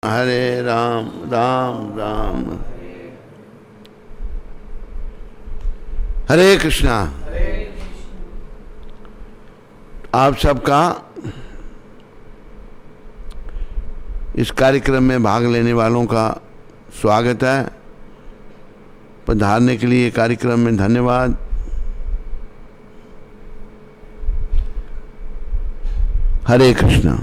हरे राम राम राम हरे कृष्णा। आप सबका इस कार्यक्रम में भाग लेने वालों का स्वागत है। पधारने के लिए कार्यक्रम में धन्यवाद। हरे कृष्णा।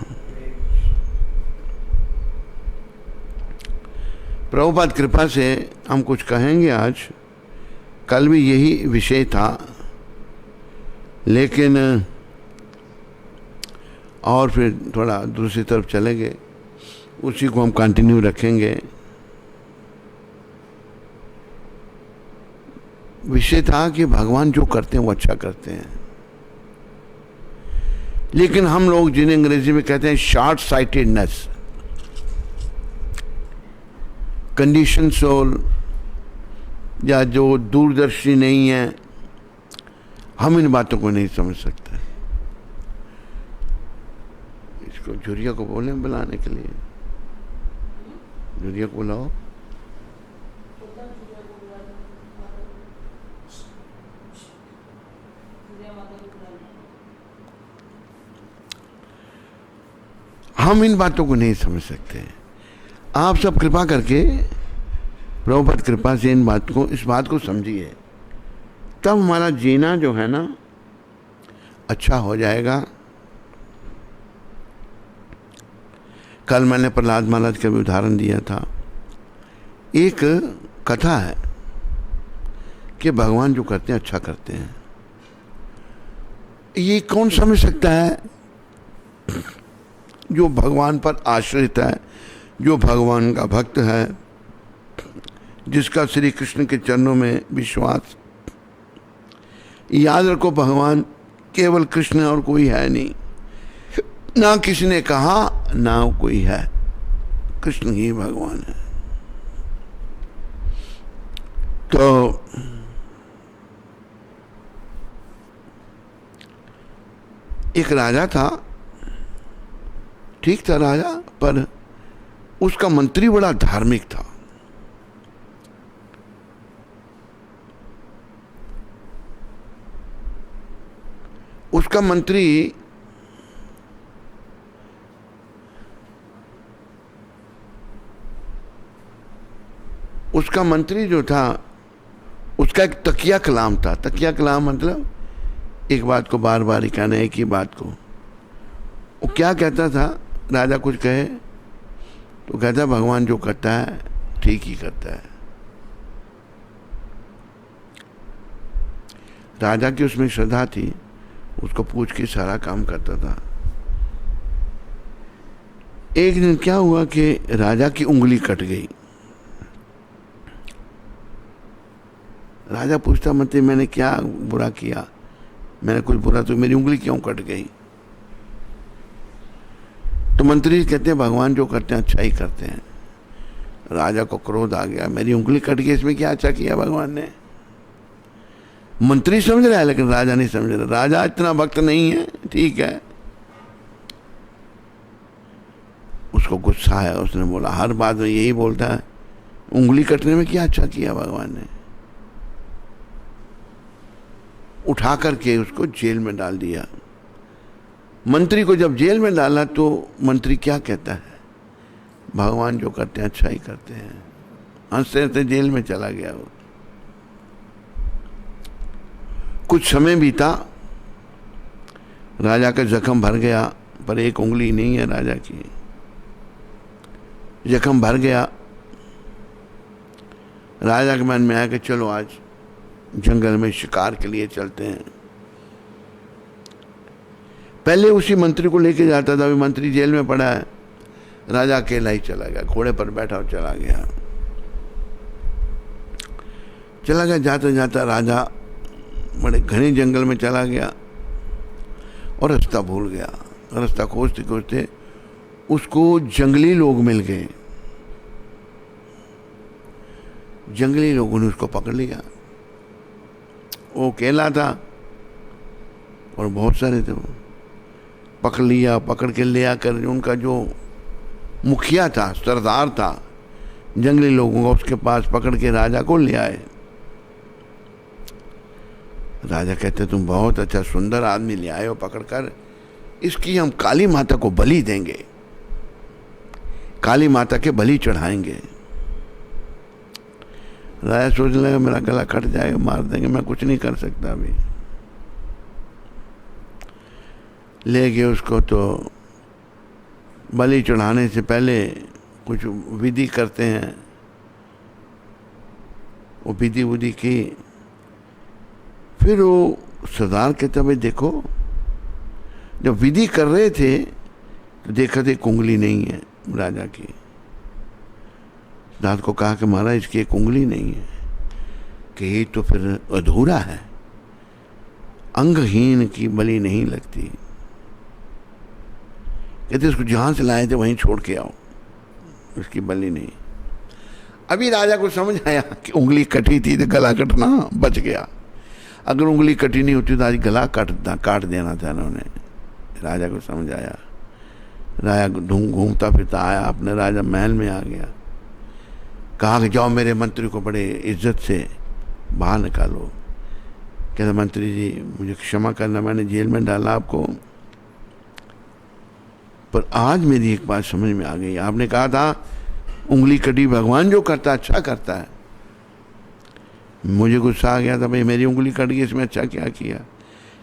प्रभुपाद कृपा से हम कुछ कहेंगे आज। कल भी यही विषय था, लेकिन और फिर थोड़ा दूसरी तरफ चलेंगे, उसी को हम कंटिन्यू रखेंगे। विषय था कि भगवान जो करते हैं वो अच्छा करते हैं, लेकिन हम लोग जिन्हें अंग्रेजी में कहते हैं शॉर्ट साइटेडनेस, कंडीशन सोल, या जो दूरदर्शी नहीं है, हम इन बातों को नहीं समझ सकते। इसको झुरिया को बोले बुलाने के लिए। झुरिया को बुलाओ। हम इन बातों को नहीं समझ सकते। आप सब कृपा करके प्रभुपाद कृपा से इस बात को समझिए, तब हमारा जीना जो है ना अच्छा हो जाएगा। कल मैंने प्रहलाद महाराज का भी उदाहरण दिया था। एक कथा है कि भगवान जो करते हैं अच्छा करते हैं। ये कौन समझ सकता है? जो भगवान पर आश्रित है, जो भगवान का भक्त है, जिसका श्री कृष्ण के चरणों में विश्वास। याद रखो, भगवान केवल कृष्ण और कोई है नहीं। ना किसी ने कहा ना कोई है, कृष्ण ही भगवान है। तो एक राजा था, ठीक था राजा, पर उसका मंत्री बड़ा धार्मिक था। उसका मंत्री जो था, उसका एक तकिया कलाम था। तकिया कलाम मतलब एक बात को बार बार ही कहना, एक ही बात को। वो क्या कहता था? राजा कुछ कहे तो कहता है भगवान जो करता है ठीक ही करता है। राजा की उसमें श्रद्धा थी, उसको पूछ के सारा काम करता था। एक दिन क्या हुआ कि राजा की उंगली कट गई। राजा पूछता, मंत्री मैंने क्या बुरा किया? मैंने कुछ बुरा तो, मेरी उंगली क्यों कट गई? तो मंत्री कहते हैं भगवान जो करते हैं अच्छा ही करते हैं। राजा को क्रोध आ गया, मेरी उंगली कट गई, इसमें क्या अच्छा किया भगवान ने? मंत्री समझ रहा है, लेकिन राजा नहीं समझ रहा। राजा इतना भक्त नहीं है, ठीक है। उसको गुस्सा है, उसने बोला, हर बात में यही बोलता है, उंगली कटने में क्या अच्छा किया भगवान ने? उठा करके उसको जेल में डाल दिया। मंत्री को जब जेल में डाला तो मंत्री क्या कहता है? भगवान जो करते हैं अच्छा ही करते हैं। हंसते हंसते जेल में चला गया वो। कुछ समय बीता, राजा का जख्म भर गया, पर एक उंगली नहीं है राजा की। जख्म भर गया। राजा के मन में आया कि चलो आज जंगल में शिकार के लिए चलते हैं। पहले उसी मंत्री को लेके जाता था, अभी मंत्री जेल में पड़ा है। राजा अकेला ही चला गया, घोड़े पर बैठा और चला गया। जाता जाता राजा बड़े घने जंगल में चला गया और रास्ता भूल गया। रास्ता खोजते खोजते उसको जंगली लोग मिल गए। जंगली लोगों ने उसको पकड़ लिया। वो अकेला था और बहुत सारे थे। वो पकड़ लिया, पकड़ के ले आकर उनका जो मुखिया था, सरदार था, जंगली लोगों को उसके पास पकड़ के राजा को ले आए। राजा कहते तुम बहुत अच्छा सुंदर आदमी ले आए हो पकड़कर, इसकी हम काली माता को बलि देंगे, काली माता के बलि चढ़ाएंगे। राजा सोचने लगा मेरा गला कट जाएगा, मार देंगे, मैं कुछ नहीं कर सकता अभी। ले गए उसको, तो बलि चढ़ाने से पहले कुछ विधि करते हैं, वो विधि विधि की। फिर वो सरदार कहता भाई देखो, जब विधि कर रहे थे तो देखा थे उंगली नहीं है राजा की। सरदार को कहा कि महाराज इसकी एक उंगली नहीं है, कि ये तो फिर अधूरा है, अंगहीन की बलि नहीं लगती। कहते उसको जहां से लाए थे वहीं छोड़ के आओ, उसकी बलि नहीं। अभी राजा को समझ आया कि उंगली कटी थी तो गला कटना बच गया, अगर उंगली कटी नहीं होती तो आज गला काट देना था इन्होंने। राजा को समझ आया। राजा घूमता फिरता आया, अपने राजा महल में आ गया, कहा कि जाओ मेरे मंत्री को बड़े इज्जत से बाहर निकालो। कहते मंत्री जी मुझे क्षमा करना, मैंने जेल में डाला आपको, पर आज मेरी एक बात समझ में आ गई। आपने कहा था उंगली कटी भगवान जो करता अच्छा करता है। मुझे गुस्सा आ गया था, भाई मेरी उंगली कट गई, इसमें अच्छा क्या किया।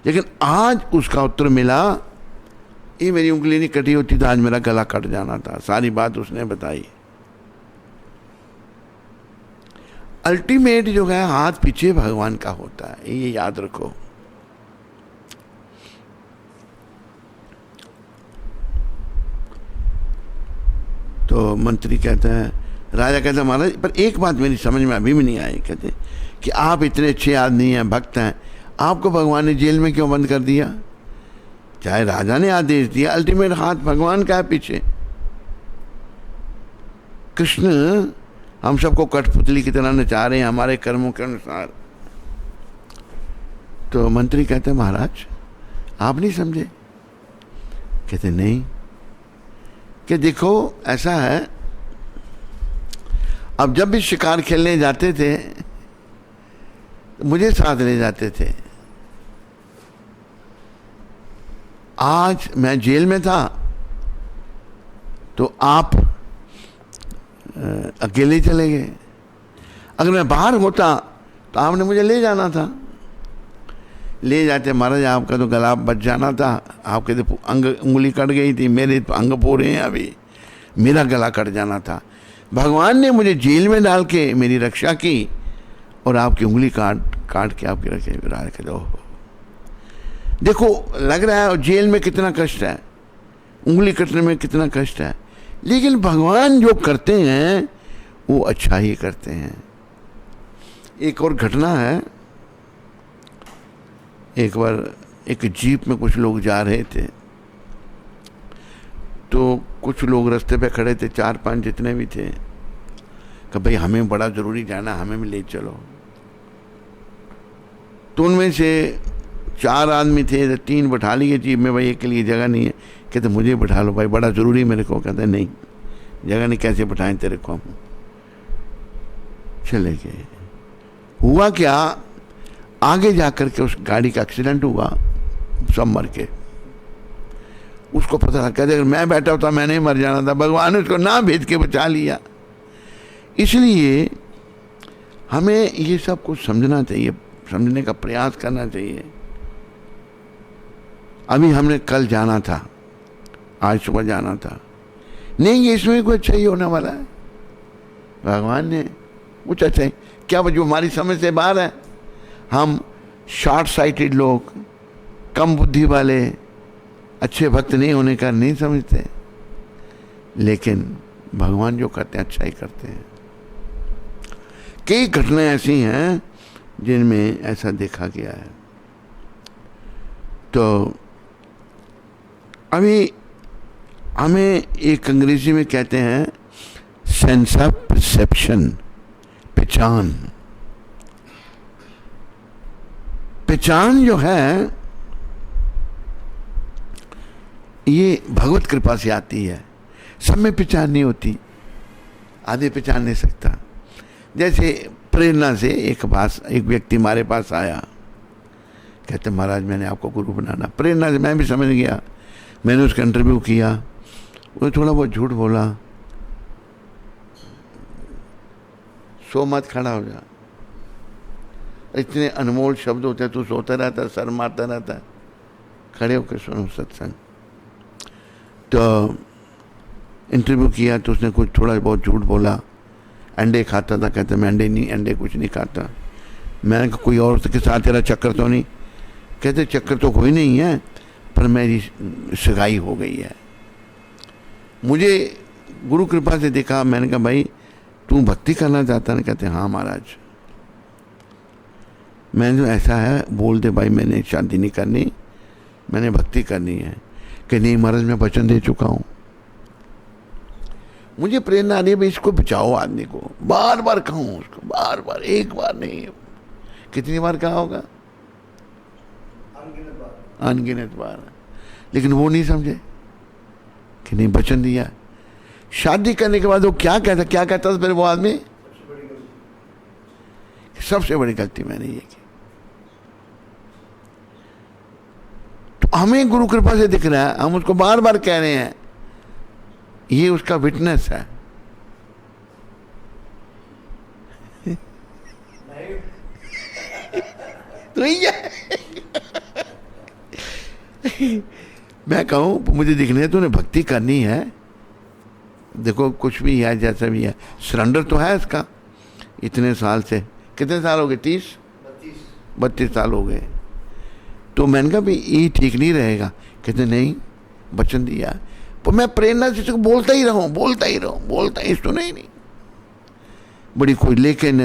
लेकिन आज उसका उत्तर मिला, ये मेरी उंगली नहीं कटी होती तो आज मेरा गला कट जाना था। सारी बात उसने बताई। अल्टीमेट जो है हाथ पीछे भगवान का होता है, ये याद रखो। तो मंत्री कहते हैं, राजा कहते हैं महाराज पर एक बात मेरी समझ में अभी भी नहीं आई। कहते कि आप इतने अच्छे आदमी हैं, भक्त हैं, आपको भगवान ने जेल में क्यों बंद कर दिया? चाहे राजा ने आदेश दिया, अल्टीमेट हाथ भगवान का है पीछे। कृष्ण हम सबको कठपुतली की तरह नचा रहे हैं हमारे कर्मों के अनुसार। तो मंत्री कहते हैं महाराज आप नहीं समझे? कहते नहीं, कि देखो ऐसा है, अब जब भी शिकार खेलने जाते थे तो मुझे साथ ले जाते थे। आज मैं जेल में था तो आप अकेले चले गए। अगर मैं बाहर होता तो आपने मुझे ले जाना था। ले जाते महाराज आपका तो गला बच जाना था, आपके तो उंगली कट गई थी, मेरे तो अंग पूरे हैं, अभी मेरा गला कट जाना था। भगवान ने मुझे जेल में डाल के मेरी रक्षा की और आपकी उंगली काट के आपकी रक्षा के दो। देखो लग रहा है जेल में कितना कष्ट है, उंगली कटने में कितना कष्ट है, लेकिन भगवान जो करते हैं वो अच्छा ही करते हैं। एक और घटना है, एक बार एक जीप में कुछ लोग जा रहे थे, तो कुछ लोग रास्ते पे खड़े थे, 4-5 जितने भी थे, कि भाई हमें बड़ा ज़रूरी जाना, हमें भी ले चलो। तो उनमें से 4 आदमी थे, 3 बैठा लिए जीप में, भाई एक के लिए जगह नहीं है। कहते मुझे बैठा लो भाई, बड़ा ज़रूरी मेरे को। कहते नहीं जगह नहीं, कैसे बैठाएं तेरे को हम। चले गए। हुआ क्या, आगे जाकर के उस गाड़ी का एक्सीडेंट हुआ, सब मर के। उसको पता लगा, कहते अगर मैं बैठा होता मैंने मर जाना था, भगवान ने उसको ना भेज के बचा लिया। इसलिए हमें ये सब कुछ समझना चाहिए, समझने का प्रयास करना चाहिए। अभी हमने कल जाना था, आज सुबह जाना था, नहीं ये इसमें कोई अच्छा ही होने वाला है। भगवान ने कुछ अच्छा है क्या, जो हमारी समझ से बाहर है। हम शॉर्ट साइटेड लोग, कम बुद्धि वाले, अच्छे भक्त नहीं होने का नहीं समझते, लेकिन भगवान जो करते हैं अच्छा ही करते हैं। कई घटनाएं ऐसी हैं जिनमें ऐसा देखा गया है। तो अभी हमें एक अंग्रेजी में कहते हैं सेंस ऑफ परसेप्शन, पहचान। पहचान जो है ये भगवत कृपा से आती है। सब में पहचान नहीं होती, आधे पहचान नहीं सकता। जैसे प्रेरणा से एक व्यक्ति हमारे पास आया, कहते महाराज मैंने आपको गुरु बनाना। प्रेरणा से मैं भी समझ गया, मैंने उसका इंटरव्यू किया, वो थोड़ा बहुत झूठ बोला, सो मत खड़ा हो जा, इतने अनमोल शब्द होते हैं, तू सोता रहता, सर मारता रहता, खड़े होकर सुनो सत्संग। तो इंटरव्यू किया तो उसने कुछ थोड़ा बहुत झूठ बोला, अंडे खाता था, कहते मैं अंडे कुछ नहीं खाता। मैंने कहा कोई और के साथ तेरा चक्कर तो नहीं? कहते चक्कर तो कोई नहीं है, पर मेरी सगाई हो गई है। मुझे गुरु कृपा से देखा, मैंने कहा भाई तू भक्ति करना चाहता है? कहते हाँ महाराज। मैंने तो ऐसा है, बोल दे भाई मैंने शादी नहीं करनी, मैंने भक्ति करनी है। कि नहीं महाराज मैं वचन दे चुका हूँ। मुझे प्रेरणा आ रही है भाई इसको बचाओ, आदमी को बार बार कहूँ उसको, बार बार, एक बार नहीं, कितनी बार कहा होगा? अनगिनत बार। लेकिन वो नहीं समझे कि नहीं वचन दिया। शादी करने के बाद वो क्या कहता था फिर वो आदमी, सबसे बड़ी गलती मैंने ये की। तो हमें गुरु कृपा से दिख रहा है, हम उसको बार बार कह रहे हैं, ये उसका विटनेस है। तो मैं कहूं मुझे दिखने है, तूने भक्ति करनी है, देखो कुछ भी है जैसा भी है, सरेंडर तो है इसका। इतने साल से, कितने साल हो गए? 32 साल हो गए। तो मैंने कहा भाई ये ठीक नहीं रहेगा। कहते नहीं वचन दिया। तो मैं प्रेरणा से बोलता ही रहूं, सुना ही नहीं, बड़ी कोई। लेकिन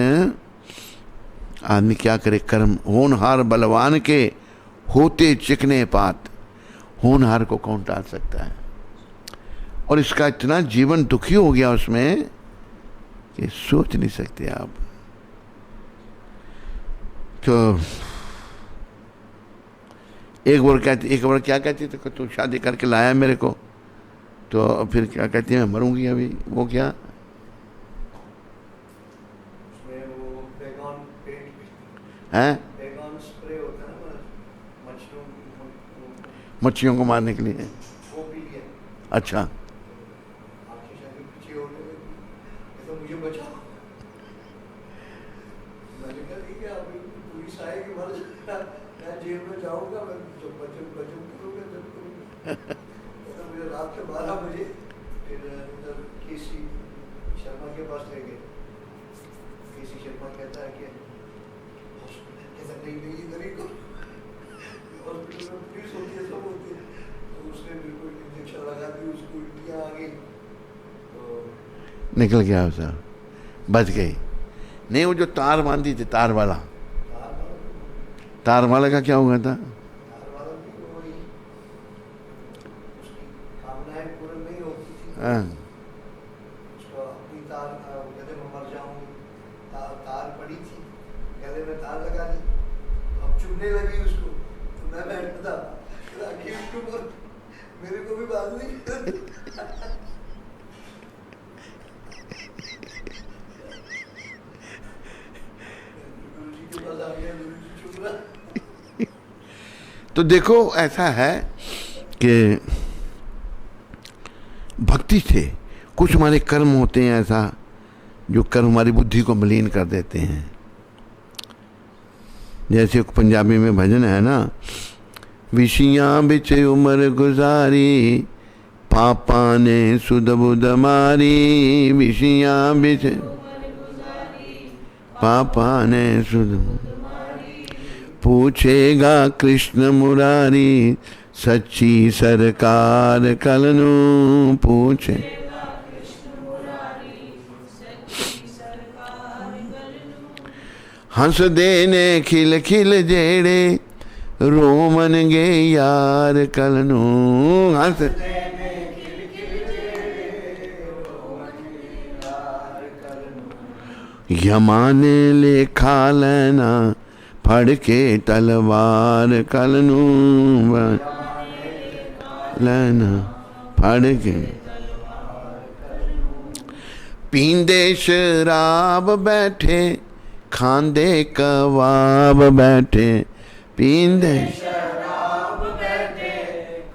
आदमी क्या करे, कर्म। होनहार बलवान के होते चिकने पात, होनहार को कौन टाल सकता है? और इसका इतना जीवन दुखी हो गया उसमें कि सोच नहीं सकते आप। तो एक बार क्या कहती तो तू शादी करके लाया मेरे को, तो फिर क्या कहती है मैं मरूंगी अभी। वो क्या है? मच्छियों को मारने के लिए। अच्छा, रात के 12 बजे फिर उधर केसी शर्मा के पास ले गए। केसी शर्मा कहता है कि हॉस्पिटल नहीं करी को, हॉस्पिटल में पुलिस होती है, सब होती है। तो उसने बिल्कुल इंजेक्शन लगा दी, उसको उल्टियाँ आ गई, तो निकल गया उसे, बच गई। नहीं वो जो तार बांधी थी, तार वाला का क्या हुआ था? हाँ। उसको अपनी तार, कहते मैं मर जाऊंगी, तार पड़ी थी, गले में तार लगा दी, अब चुभने लगी उसको, तो मैं बैठता था, मेरे को भी बात नहीं। गुरुजी के पास आ गया, गुरुजी चुप रहा। तो देखो ऐसा है कि भक्ति से कुछ हमारे कर्म होते हैं ऐसा, जो कर्म हमारी बुद्धि को मलिन कर देते हैं। जैसे पंजाबी में भजन है ना, विशियां बिच उम्र गुजारी, पापा ने सुध बुध मारी। विशियां बिच पापा ने सुध, पूछेगा कृष्ण मुरारी, सच्ची सरकार कलनू पूछे। हंस देने खिल खिल जेड़े, रोमन गे यार कलनू। हंस यमाने ले खा लेना, फड़ के तलवार कलनू लेना, फड़ के। पींदे शराब बैठे खांदे कबाब बैठे, पींदे शराब बैठे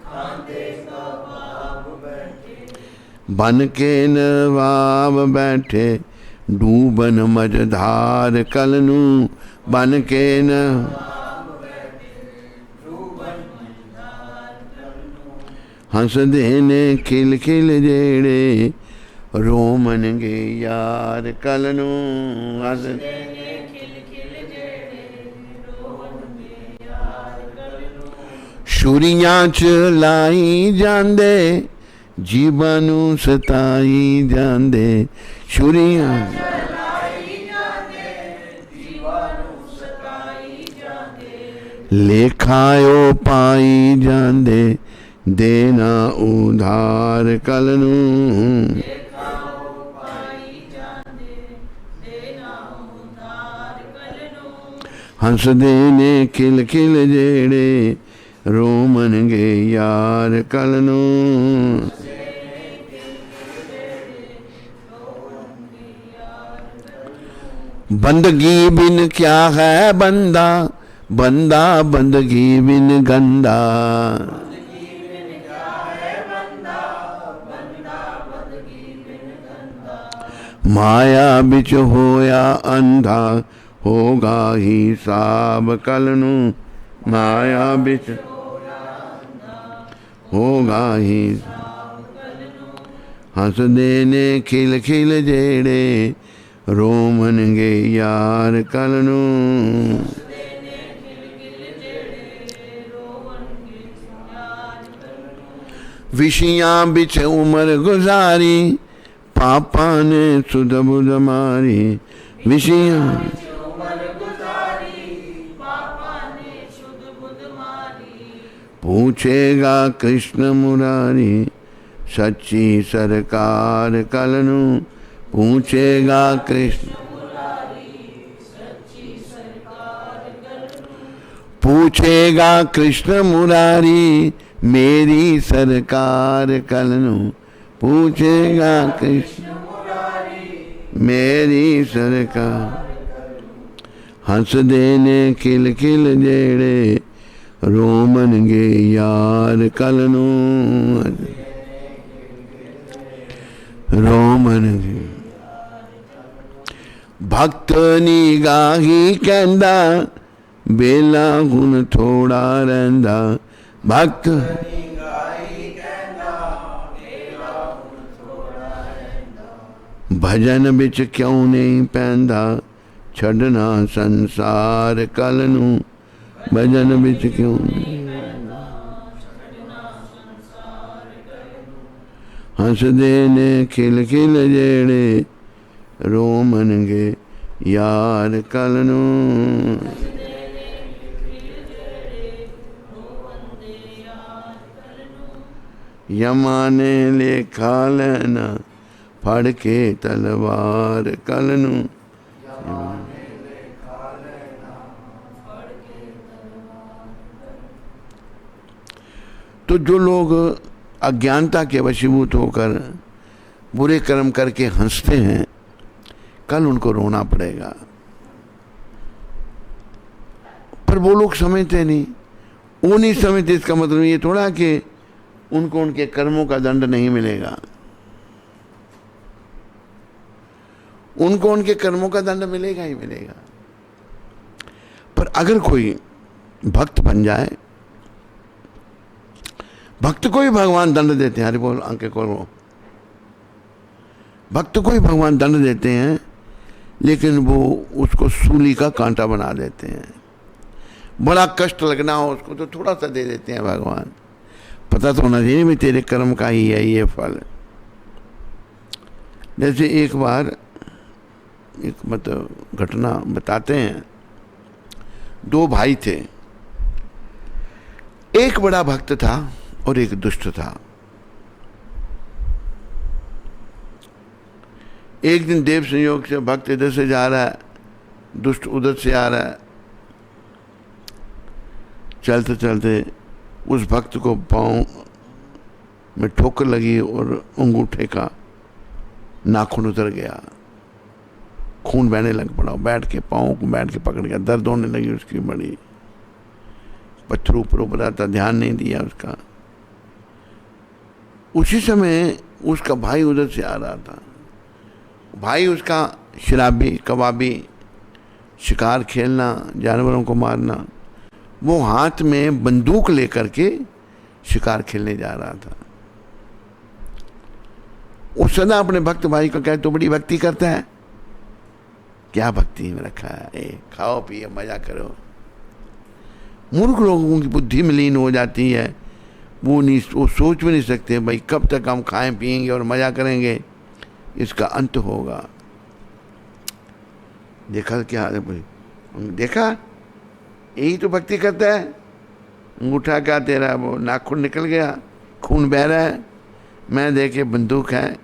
खांदे कबाब बैठे, बन के नवाब बैठे डूबन मझधार कल नू, बन के न हंसदे ने खिल खिल जेड़े रोमन गे यार कल नू, हंसदे छुरियां चलाई जांदे जीवां नू सताई जांदे, छुरियां लेखायो पाई जांदे देना उधार कल नू, हंसदे ने खिल खिल जेड़े रोमन गे यार कल नू, बंदगी बिन क्या है बंदा, बंदा बंदगी बिन गंदा, माया बिच होया अंधा होगा हिसाब कल नू, माया बिच होगा ही, हंसदे ने खिल खिल जेड़े रोमन गे यार कल नू, विशियां बिच उमर गुजारी पापा ने सुध बुध मारी, विशियां पूछेगा कृष्ण मुरारी सच्ची सरकार कल नू, पूछेगा कृष्ण पूछेगा कृष्ण मुरारी मेरी सरकार कल नू, पूछेगा कृष्ण मेरी सरकार, हंसदे ने खिल खिल जेड़े रोमन गे यार कल नू, रोमन गे भक्त निगाही कहंदा बेला हुन थोड़ा रहिंदा, भक्त भजन बिच क्यों नहीं पैंदा छड़ना संसार कल नू, भजन बिच क्यों हंसदे ने खिल खिल जेड़े रोमन गे यार कल नू, यमा ने लेखा लेना फड़ के तलवार कल नू, तो जो लोग अज्ञानता के वशीभूत होकर बुरे कर्म करके हंसते हैं कल उनको रोना पड़ेगा, पर वो लोग समझते नहीं, वो नहीं समझते। इसका मतलब ये थोड़ा कि उनको उनके कर्मों का दंड नहीं मिलेगा, उनको उनके कर्मों का दंड मिलेगा ही मिलेगा। पर अगर कोई भक्त बन जाए, भक्त को ही भगवान दंड देते हैं, हरि बोल आंखें खोलो, भक्त को ही भगवान दंड देते हैं, लेकिन वो उसको सूली का कांटा बना देते हैं। बड़ा कष्ट लगना हो उसको तो थोड़ा सा दे देते हैं भगवान, पता तो होना चाहिए भी तेरे कर्म का ही है ये फल। जैसे एक बार एक मतलब घटना बताते हैं, दो भाई थे, एक बड़ा भक्त था और एक दुष्ट था। एक दिन देव संयोग से भक्त इधर से जा रहा है, दुष्ट उधर से आ रहा है। चलते चलते उस भक्त को पांव में ठोकर लगी और अंगूठे का नाखून उतर गया, खून बहने लग पड़ा। बैठ के पाँव को बैठ के पकड़ गया, दर्द होने लगी उसकी बड़ी। पत्थर ऊपर ऊपर आता, ध्यान नहीं दिया उसका। उसी समय उसका भाई उधर से आ रहा था। भाई उसका शराबी, कबाबी, शिकार खेलना, जानवरों को मारना, वो हाथ में बंदूक लेकर के शिकार खेलने जा रहा था। वो सदा अपने भक्त भाई को कहे, तो बड़ी भक्ति करता है। क्या भक्ति में रखा है, खाओ पिए मजा करो। मूर्ख लोगों की बुद्धि में लीन हो जाती है, वो सोच भी नहीं सकते भाई कब तक हम खाएं पिएंगे और मजा करेंगे, इसका अंत होगा। देखा क्या देखा, यही तो भक्ति करता है। अंगूठा का तेरा वो नाखून निकल गया, खून बह रहा है, मैं देखे बंदूक है,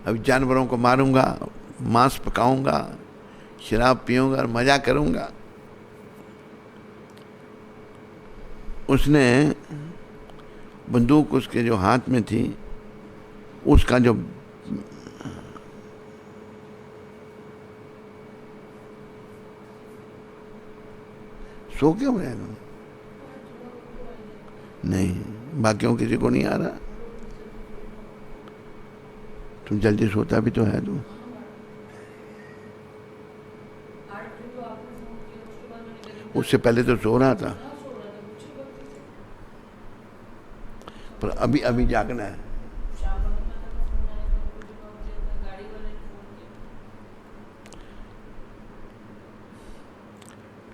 अब जानवरों को मारूंगा, मांस पकाऊंगा, शराब पीऊंगा और मजा करूंगा। उसने बंदूक उसके जो हाथ में थी, उसका जो सो क्यों रहे तुम? नहीं, बाकियों किसी को नहीं आ रहा। तुम जल्दी सोता भी तो है तू। उससे पहले तो सो रहा था, पर अभी अभी जागना है।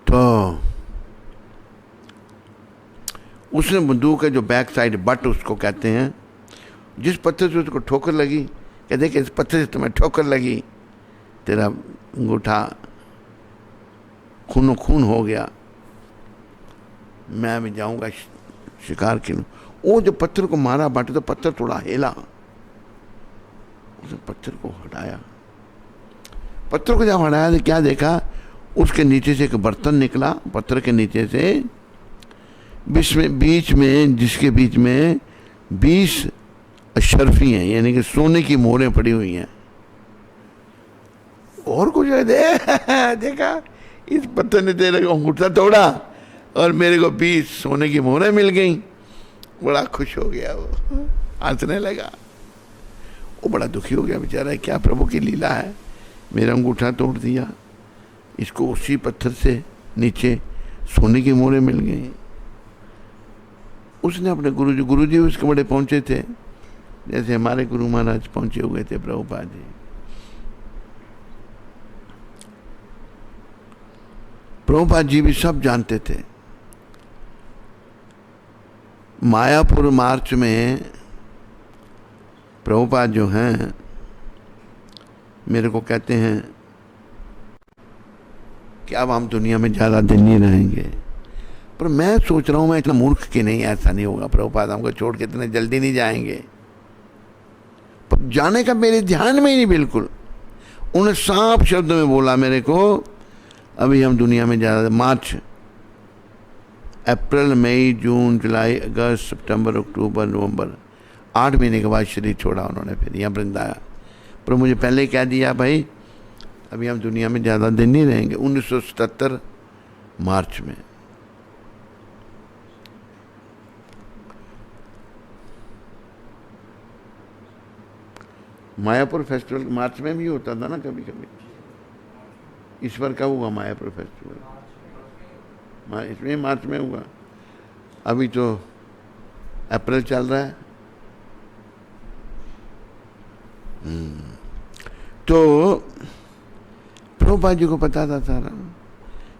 तो उसने बंदूक का जो बैक साइड बट उसको कहते हैं, जिस पत्थर से उसको ठोकर लगी, कहते कि इस पत्थर से तुम्हें ठोकर लगी, तेरा अंगूठा खूनो खून हो गया, मैं भी जाऊंगा शिकार खेलूं। वो जो पत्थर को मारा बट, तो पत्थर थोड़ा हिला, उसने पत्थर को हटाया। पत्थर को जब हटाया तो क्या देखा, उसके नीचे से एक बर्तन निकला, पत्थर के नीचे से, बीच में जिसके बीच में 20 अशरफी हैं, यानी कि सोने की मोहरें पड़ी हुई हैं। और कुछ है देखा, इस पत्थर ने तेरे को अंगूठा तोड़ा और मेरे को 20 सोने की मोहरें मिल गई। बड़ा खुश हो गया, वो हंसने लगा। वो बड़ा दुखी हो गया बेचारा, क्या प्रभु की लीला है, मेरा अंगूठा तोड़ दिया, इसको उसी पत्थर से नीचे सोने की मोहरें मिल गई। उसने अपने गुरुजी उसके बड़े पहुंचे थे, जैसे हमारे गुरु महाराज पहुंचे हुए थे प्रभुपाद जी। प्रभुपाद जी भी सब जानते थे। मायापुर मार्च में प्रभुपाद जो हैं मेरे को कहते हैं कि अब हम दुनिया में ज़्यादा दिन नहीं रहेंगे। पर मैं सोच रहा हूँ, मैं इतना मूर्ख कि नहीं, ऐसा नहीं होगा, प्रभुपाद हमको छोड़ के इतने जल्दी नहीं जाएंगे। पर जाने का मेरे ध्यान में ही नहीं बिल्कुल। उन्हें साफ शब्द में बोला मेरे को, अभी हम दुनिया में ज़्यादा, मार्च, अप्रैल, मई, जून, जुलाई, अगस्त, सितंबर, अक्टूबर, नवंबर, 8 महीने के बाद शरीर छोड़ा उन्होंने, फिर यहाँ वृंदाया। पर मुझे पहले कह दिया भाई अभी हम दुनिया में ज़्यादा दिन नहीं रहेंगे। 1977 मार्च में। मायापुर फेस्टिवल मार्च में भी होता था ना कभी कभी। इस बार कब हुआ मायापुर फेस्टिवल? इसमें मार्च में हुआ। अभी तो अप्रैल चल रहा है। तो प्रभुपाद जी को पता था सारा,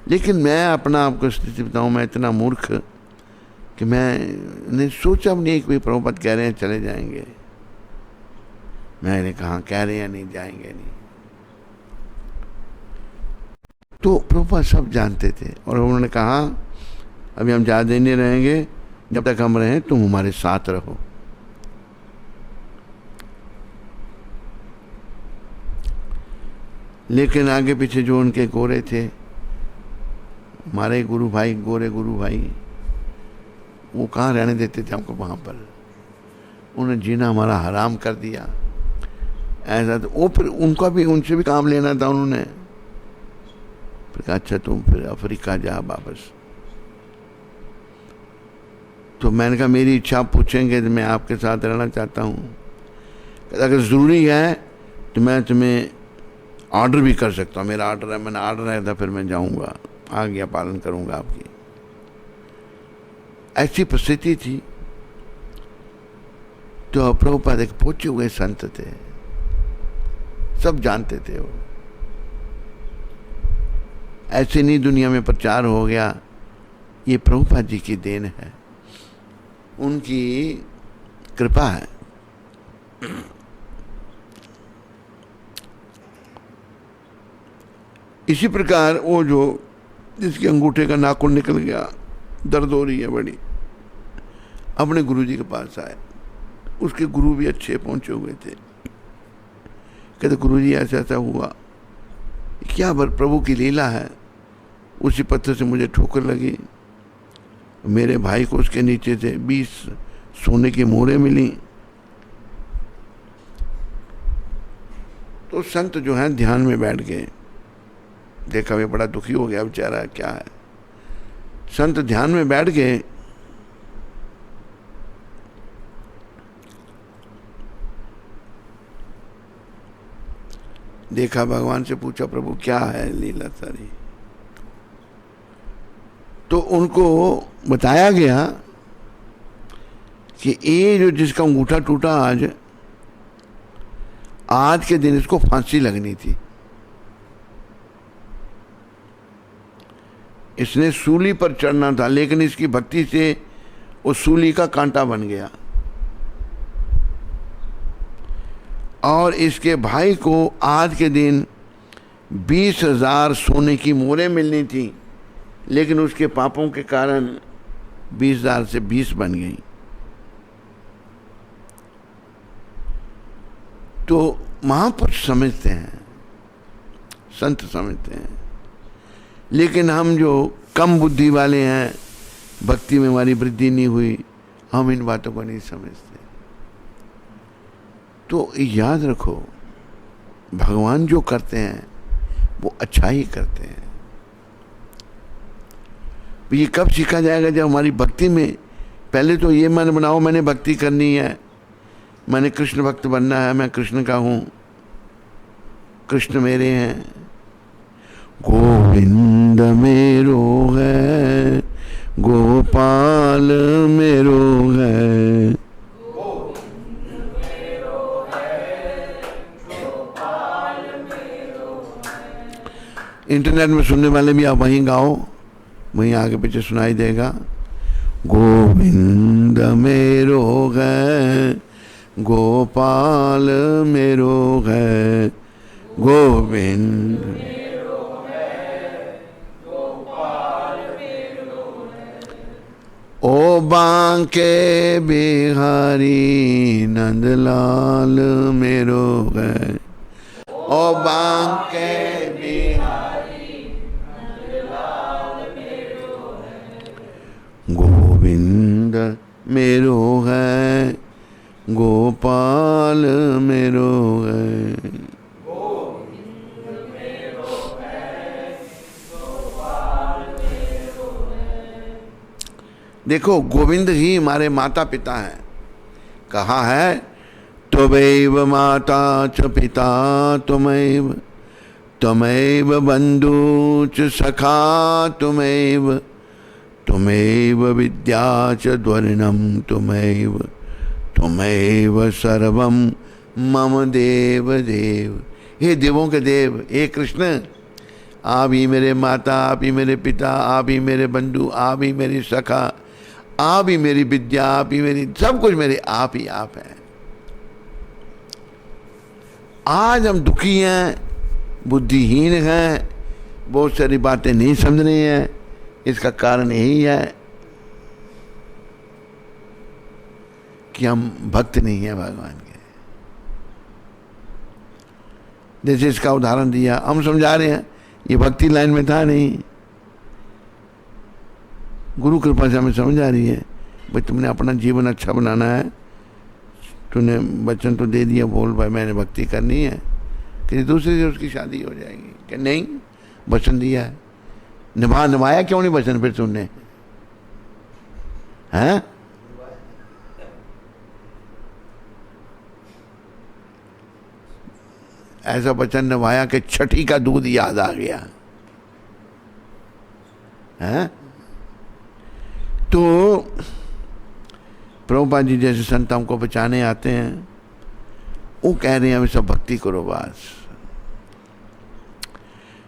लेकिन मैं अपना आपको स्थिति बताऊं, मैं इतना मूर्ख कि मैंने सोचा भी नहीं कि भाई प्रभुपाद कह रहे हैं चले जाएंगे। मैंने कहा कह रहे हैं नहीं जाएंगे नहीं। तो प्रभुपाद सब जानते थे और उन्होंने कहा अभी हम ज़्यादा दिन नहीं रहेंगे, जब तक हम रहें तुम हमारे साथ रहो। लेकिन आगे पीछे जो उनके गोरे थे, हमारे गुरु भाई, गोरे गुरु भाई, वो कहाँ रहने देते थे हमको वहाँ पर। उन्होंने जीना हमारा हराम कर दिया। ऐसा तो वो फिर उनका भी, उनसे भी काम लेना था उन्होंने। फिर कहा अच्छा तुम फिर अफ्रीका जा वापस। तो मैंने कहा मेरी इच्छा आप पूछेंगे तो मैं आपके साथ रहना चाहता हूँ, अगर ज़रूरी है तो मैं तुम्हें ऑर्डर भी कर सकता हूँ, मेरा ऑर्डर है, मैंने ऑर्डर है था, फिर मैं जाऊँगा, आज्ञा पालन करूँगा आपकी। ऐसी परिस्थिति थी। तो प्रभुपाद एक पहुंचे हुए संत थे, सब जानते थे वो। ऐसे नहीं दुनिया में प्रचार हो गया, ये प्रभुपाद जी की देन है, उनकी कृपा है। इसी प्रकार वो जो जिसके अंगूठे का नाखून निकल गया, दर्द हो रही है बड़ी, अपने गुरुजी के पास आए। उसके गुरु भी अच्छे पहुंचे हुए थे। कहते गुरुजी ऐसा ऐसा हुआ, क्या प्रभु की लीला है। उसी पत्थर से मुझे ठोकर लगी, मेरे भाई को उसके नीचे से 20 सोने की मोहरें मिली। तो संत जो है ध्यान में बैठ गए, देखा वे बड़ा दुखी हो गया बेचारा, क्या है। संत ध्यान में बैठ गए। देखा, भगवान से पूछा प्रभु क्या है लीला सारी। तो उनको बताया गया कि ये जो जिसका अंगूठा टूटा आज के दिन इसको फांसी लगनी थी। इसने सूली पर चढ़ना था, लेकिन इसकी भक्ति से वो सूली का कांटा बन गया। और इसके भाई को आज के दिन 20,000 सोने की मोहरें मिलनी थी, लेकिन उसके पापों के कारण 20,000 से 20 बन गई। तो महापुरुष समझते हैं, संत समझते हैं, लेकिन हम जो कम बुद्धि वाले हैं, भक्ति में हमारी वृद्धि नहीं हुई, हम इन बातों को नहीं समझते। तो याद रखो, भगवान जो करते हैं वो अच्छा ही करते हैं। ये कब सीखा जाएगा? जब हमारी भक्ति में पहले तो ये मन बनाओ मैंने भक्ति करनी है, मैंने कृष्ण भक्त बनना है, मैं कृष्ण का हूँ, कृष्ण मेरे हैं। गोविंद मेरो है, गोपाल मेरो है। इंटरनेट में सुनने वाले भी आप वहीं गाओ, वहीं आगे पीछे सुनाई देगा। गोविंद मेरो है, गोपाल मेरो है, गोविंद ओ बांके बिहारी नंदलाल मेरो है, ओ बांके बिहारी नंदलाल मेरो है। गोविंद मेरो है, गोपाल मेरो है। देखो, गोविंद ही हमारे माता पिता हैं। कहा है त्वमेव माता च पिता त्वमेव, त्वमेव बंधु च सखा त्वमेव, त्वमेव विद्या च द्वरणम त्वमेव, त्वमेव सर्वम मम देव देव। हे देवों के देव, हे कृष्ण, आप ही मेरे माता, आप ही मेरे पिता, आप ही मेरे बंधु, आप ही मेरी सखा, आप ही मेरी विद्या, आप ही मेरी सब कुछ, मेरे आप ही आप हैं। आज हम दुखी हैं, बुद्धिहीन हैं, बहुत सारी बातें नहीं समझ रहे हैं। इसका कारण यही है कि हम भक्त नहीं हैं भगवान के। जैसे इसका उदाहरण दिया, हम समझा रहे हैं, ये भक्ति लाइन में था नहीं, गुरु कृपा से हमें समझ आ रही है। भाई तुमने अपना जीवन अच्छा बनाना है, तूने वचन तो दे दिया, बोल भाई मैंने भक्ति करनी है, किसी दूसरे से उसकी शादी हो जाएगी। कि नहीं, वचन दिया है, निभाया क्यों नहीं वचन फिर तुमने? हैं? ऐसा वचन निभाया कि छठी का दूध याद आ गया है। तो प्रभुपाद जी जैसे संत हमको बचाने आते हैं, वो कह रहे हैं अभी सब भक्ति करो, बस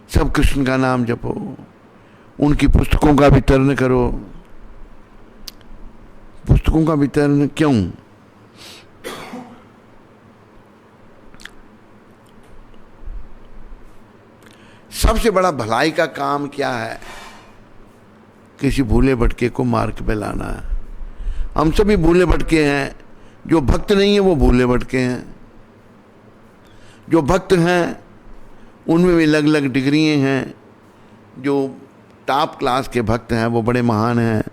सब कृष्ण का नाम जपो, उनकी पुस्तकों का वितरण करो। पुस्तकों का वितरण क्यों? सबसे बड़ा भलाई का काम क्या है? किसी भूले भटके को मार्ग पे लाना है। हम सभी भूले भटके हैं, जो भक्त नहीं है वो भूले भटके हैं, जो भक्त हैं उनमें भी अलग अलग डिग्रियाँ हैं। जो टॉप क्लास के भक्त हैं वो बड़े महान हैं,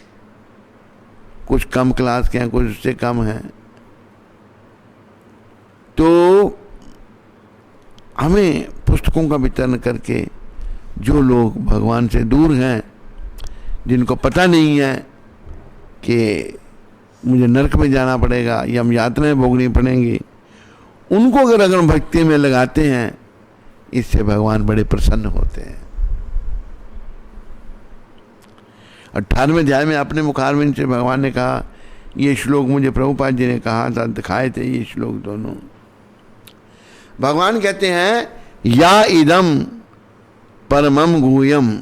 कुछ कम क्लास के हैं, कुछ उससे कम हैं। तो हमें पुस्तकों का वितरण करके जो लोग भगवान से दूर हैं, जिनको पता नहीं है कि मुझे नरक में जाना पड़ेगा या हम यातनाएं भोगनी पड़ेंगी, उनको अगर हम भक्ति में लगाते हैं, इससे भगवान बड़े प्रसन्न होते हैं। 18वें अध्याय में अपने मुखारविंद से भगवान ने कहा, ये श्लोक मुझे प्रभुपाद जी ने कहा था, दिखाए थे ये श्लोक दोनों। भगवान कहते हैं, या इदम परमम गुह्यम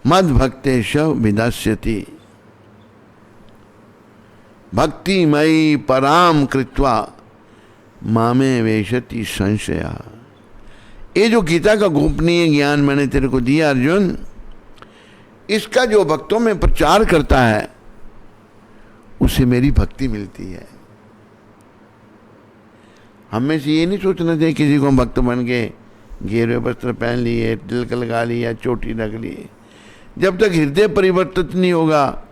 मद भक्तेश विदास्यति भक्तिमयी पराम कृत्वा मामे वेशति संशया। ये जो गीता का गोपनीय ज्ञान मैंने तेरे को दिया अर्जुन, इसका जो भक्तों में प्रचार करता है उसे मेरी भक्ति मिलती है। हमें से ये नहीं सोचना चाहिए किसी को हम भक्त बन गए, घेरे वस्त्र पहन लिए, तिलक लगा लिया, चोटी रख ली। जब तक हृदय परिवर्तित नहीं होगा,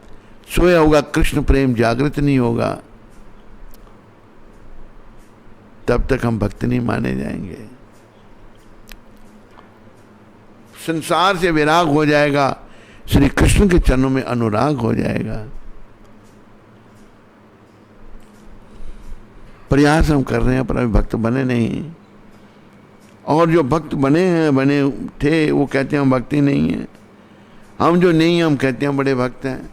सोया होगा कृष्ण प्रेम जागृत नहीं होगा, तब तक हम भक्त नहीं माने जाएंगे। संसार से विराग हो जाएगा, श्री कृष्ण के चरणों में अनुराग हो जाएगा। प्रयास हम कर रहे हैं पर अभी भक्त बने नहीं, और जो भक्त बने हैं, बने थे, वो कहते हैं हम भक्ति नहीं है। हम जो नहीं हैं हम कहते हैं बड़े भक्त हैं।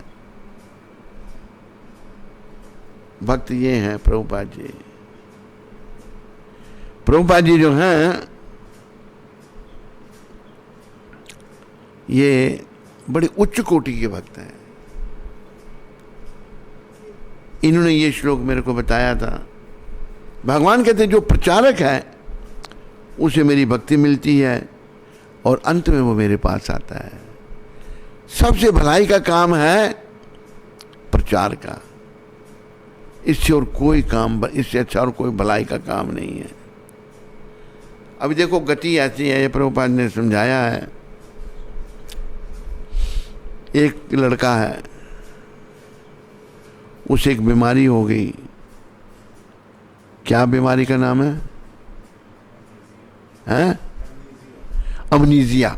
भक्त ये हैं प्रभुपाद जी। प्रभुपाद जी जो हैं ये बड़े उच्च कोटि के भक्त हैं। इन्होंने ये श्लोक मेरे को बताया था। भगवान कहते हैं जो प्रचारक है उसे मेरी भक्ति मिलती है और अंत में वो मेरे पास आता है। सबसे भलाई का काम है प्रचार का। इससे और कोई काम, इससे अच्छा और कोई भलाई का काम नहीं है। अभी देखो गति ऐसी है, ये प्रभुपाद ने समझाया है। एक लड़का है, उसे एक बीमारी हो गई। क्या बीमारी का नाम है? हैं? अमनीजिया।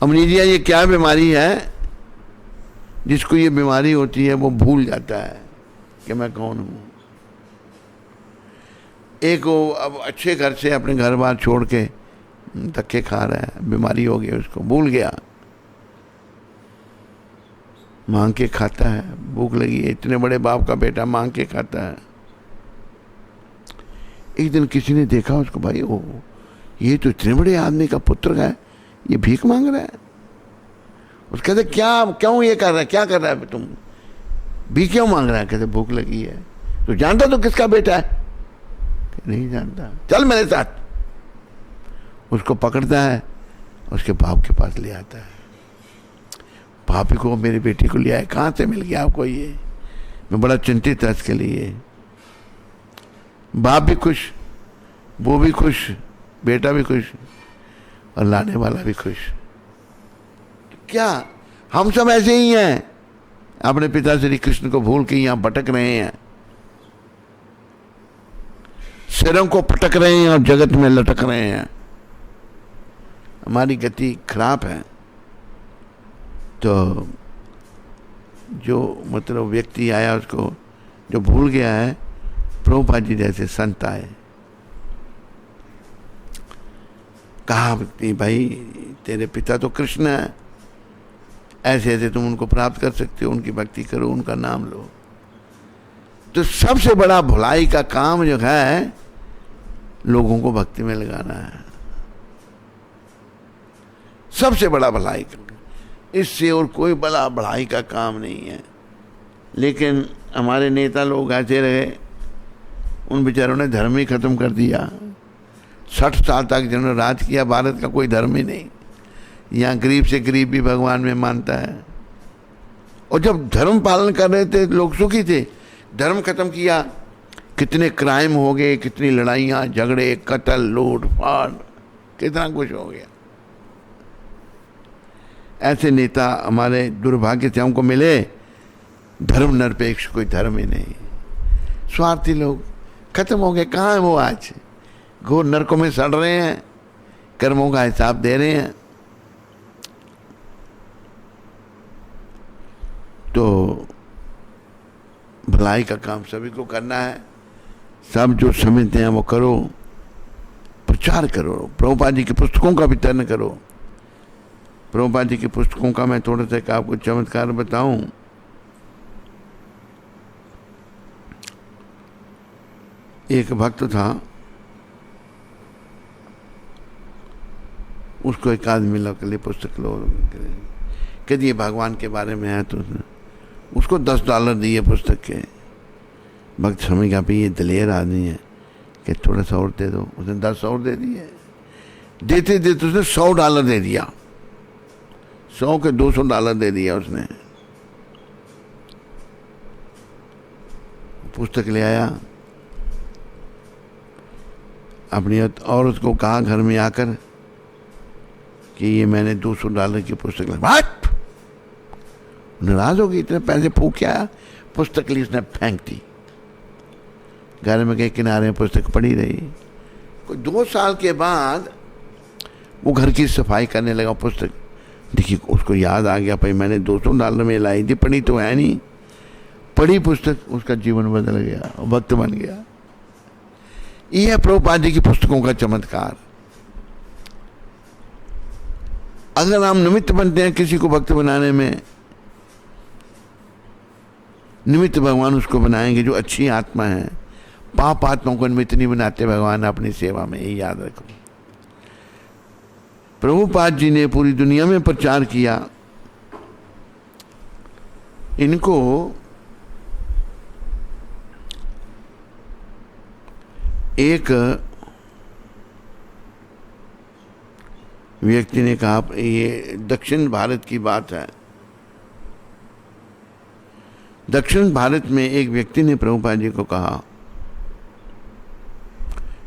अमनीजिया ये क्या बीमारी है? जिसको ये बीमारी होती है वो भूल जाता है कि मैं कौन हूं। एक वो अब अच्छे घर से अपने घर बार छोड़ के धक्के खा रहा है, बीमारी हो गई उसको, भूल गया। मांग के खाता है, भूख लगी है, इतने बड़े बाप का बेटा मांग के खाता है। एक दिन किसी ने देखा उसको, भाई ओ ये तो इतने बड़े आदमी का पुत्र है, ये भीख मांग रहा है। उसके कहते क्या, क्यों ये कर रहा है, क्या कर रहा है तुम, भीख क्यों मांग रहा है? कहते भूख लगी है। तो जानता तो किसका बेटा है? नहीं जानता। चल मेरे साथ। उसको पकड़ता है, उसके बाप के पास ले आता है। भाभी को, मेरी बेटी को लिया है, कहाँ से मिल गया आपको ये? मैं बड़ा चिंतित था इसके लिए। बाप भी खुश, वो भी खुश, बेटा भी खुश और लाने वाला भी खुश। क्या हम सब ऐसे ही हैं? अपने पिता श्री कृष्ण को भूल के यहाँ भटक रहे हैं। सिरों को पटक रहे हैं और जगत में लटक रहे हैं। हमारी गति खराब है। तो जो मतलब व्यक्ति आया उसको जो भूल गया है, प्रभुपाद जी जैसे संत आए, कहा कि भाई तेरे पिता तो कृष्ण है, ऐसे ऐसे तुम उनको प्राप्त कर सकते हो, उनकी भक्ति करो, उनका नाम लो। तो सबसे बड़ा भलाई का काम जो है लोगों को भक्ति में लगाना है, सबसे बड़ा भलाई का। इससे और कोई बड़ा भलाई का काम नहीं है। लेकिन हमारे नेता लोग ऐसे रहे, उन बेचारों ने धर्म ही खत्म कर दिया। 60 साल तक जिन्होंने राज किया, भारत का कोई धर्म ही नहीं। यहाँ गरीब से गरीब भी भगवान में मानता है। और जब धर्म पालन कर रहे थे लोग सुखी थे। धर्म खत्म किया, कितने क्राइम हो गए, कितनी लड़ाइयाँ झगड़े, कत्ल, लूट फाड़, कितना कुछ हो गया। ऐसे नेता हमारे दुर्भाग्य से हमको मिले। धर्म निरपेक्ष कोई धर्म ही नहीं, स्वार्थी लोग खत्म हो गए। कहाँ है वो आज? घोर नरकों में सड़ रहे हैं, कर्मों का हिसाब दे रहे हैं। तो भलाई का काम सभी को करना है। सब जो समझते हैं वो करो, प्रचार करो, प्रभुपाद जी की पुस्तकों का वितरण करो। प्रभुपाद जी की पुस्तकों का मैं थोड़ा सा आपको चमत्कार बताऊं। एक भक्त था, उसको एक आदमी मिला के लिए पुस्तक लो, कहती ये भगवान के बारे में है। तो उसको $10 दिए पुस्तक के। भक्त समझ गया भाई ये दलेर आदमी है कि थोड़ा सा और दे दो। उसने 10 और दे दिए। देते देते उसने $100 दे दिया। 100 के $200 दे दिया उसने। पुस्तक ले आया, अपनी औरत को कहा घर में आकर कि ये मैंने $200 की पुस्तक लाई। बात नाराज हो गई, इतने पैसे फूक के आया। पुस्तक ली, उसने फेंक दी। घर में के किनारे में पुस्तक पड़ी रही। कोई 2 साल के बाद वो घर की सफाई करने लगा। पुस्तक देखिए, उसको याद आ गया भाई मैंने $200 में लाई थी, पढ़ी तो है नहीं। पढ़ी पुस्तक, उसका जीवन बदल गया, भक्त बन गया। ये है प्रभुपाद जी की पुस्तकों का चमत्कार। अगर हम निमित्त बनते हैं किसी को भक्त बनाने में, निमित्त भगवान उसको बनाएंगे जो अच्छी आत्मा है। पाप आत्मा को निमित्त नहीं बनाते भगवान अपनी सेवा में, ये याद रखो। प्रभुपाद जी ने पूरी दुनिया में प्रचार किया। इनको एक व्यक्ति ने कहा, ये दक्षिण भारत की बात है। दक्षिण भारत में एक व्यक्ति ने प्रभुपाद जी को कहा,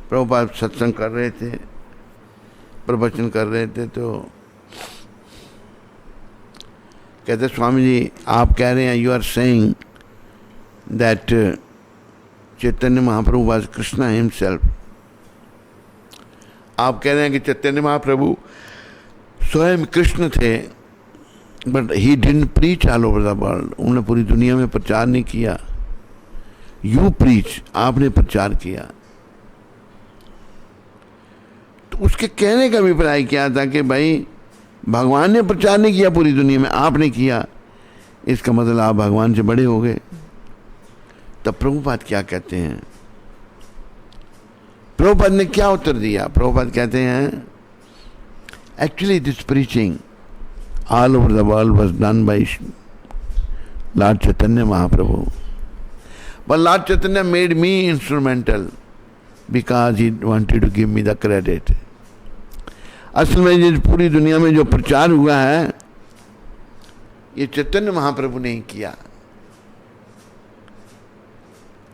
प्रभुपाद सत्संग कर रहे थे, प्रवचन कर रहे थे, तो कहते स्वामी जी आप कह रहे हैं, you are saying that Chaitanya Mahaprabhu was Krishna himself. आप कह रहे हैं कि चैतन्य महाप्रभु स्वयं कृष्ण थे, but he didn't preach all over the world. उन्होंने पूरी दुनिया में प्रचार नहीं किया। यू प्रीच, आपने प्रचार किया। तो उसके कहने का अभिप्राय क्या था कि भाई भगवान ने प्रचार नहीं किया पूरी दुनिया में, आपने किया, इसका मतलब आप भगवान से बड़े हो गए। तब प्रभुपाद क्या कहते हैं? प्रभुपाद ने क्या उत्तर दिया? प्रभुपाद कहते हैं, actually this preaching all over the world was done by Lord Chaitanya Mahaprabhu. But Lord Chaitanya made me instrumental because he wanted to give me the credit. असल में ये पूरी दुनिया में जो प्रचार हुआ है ये चैतन्य महाप्रभु ने ही किया।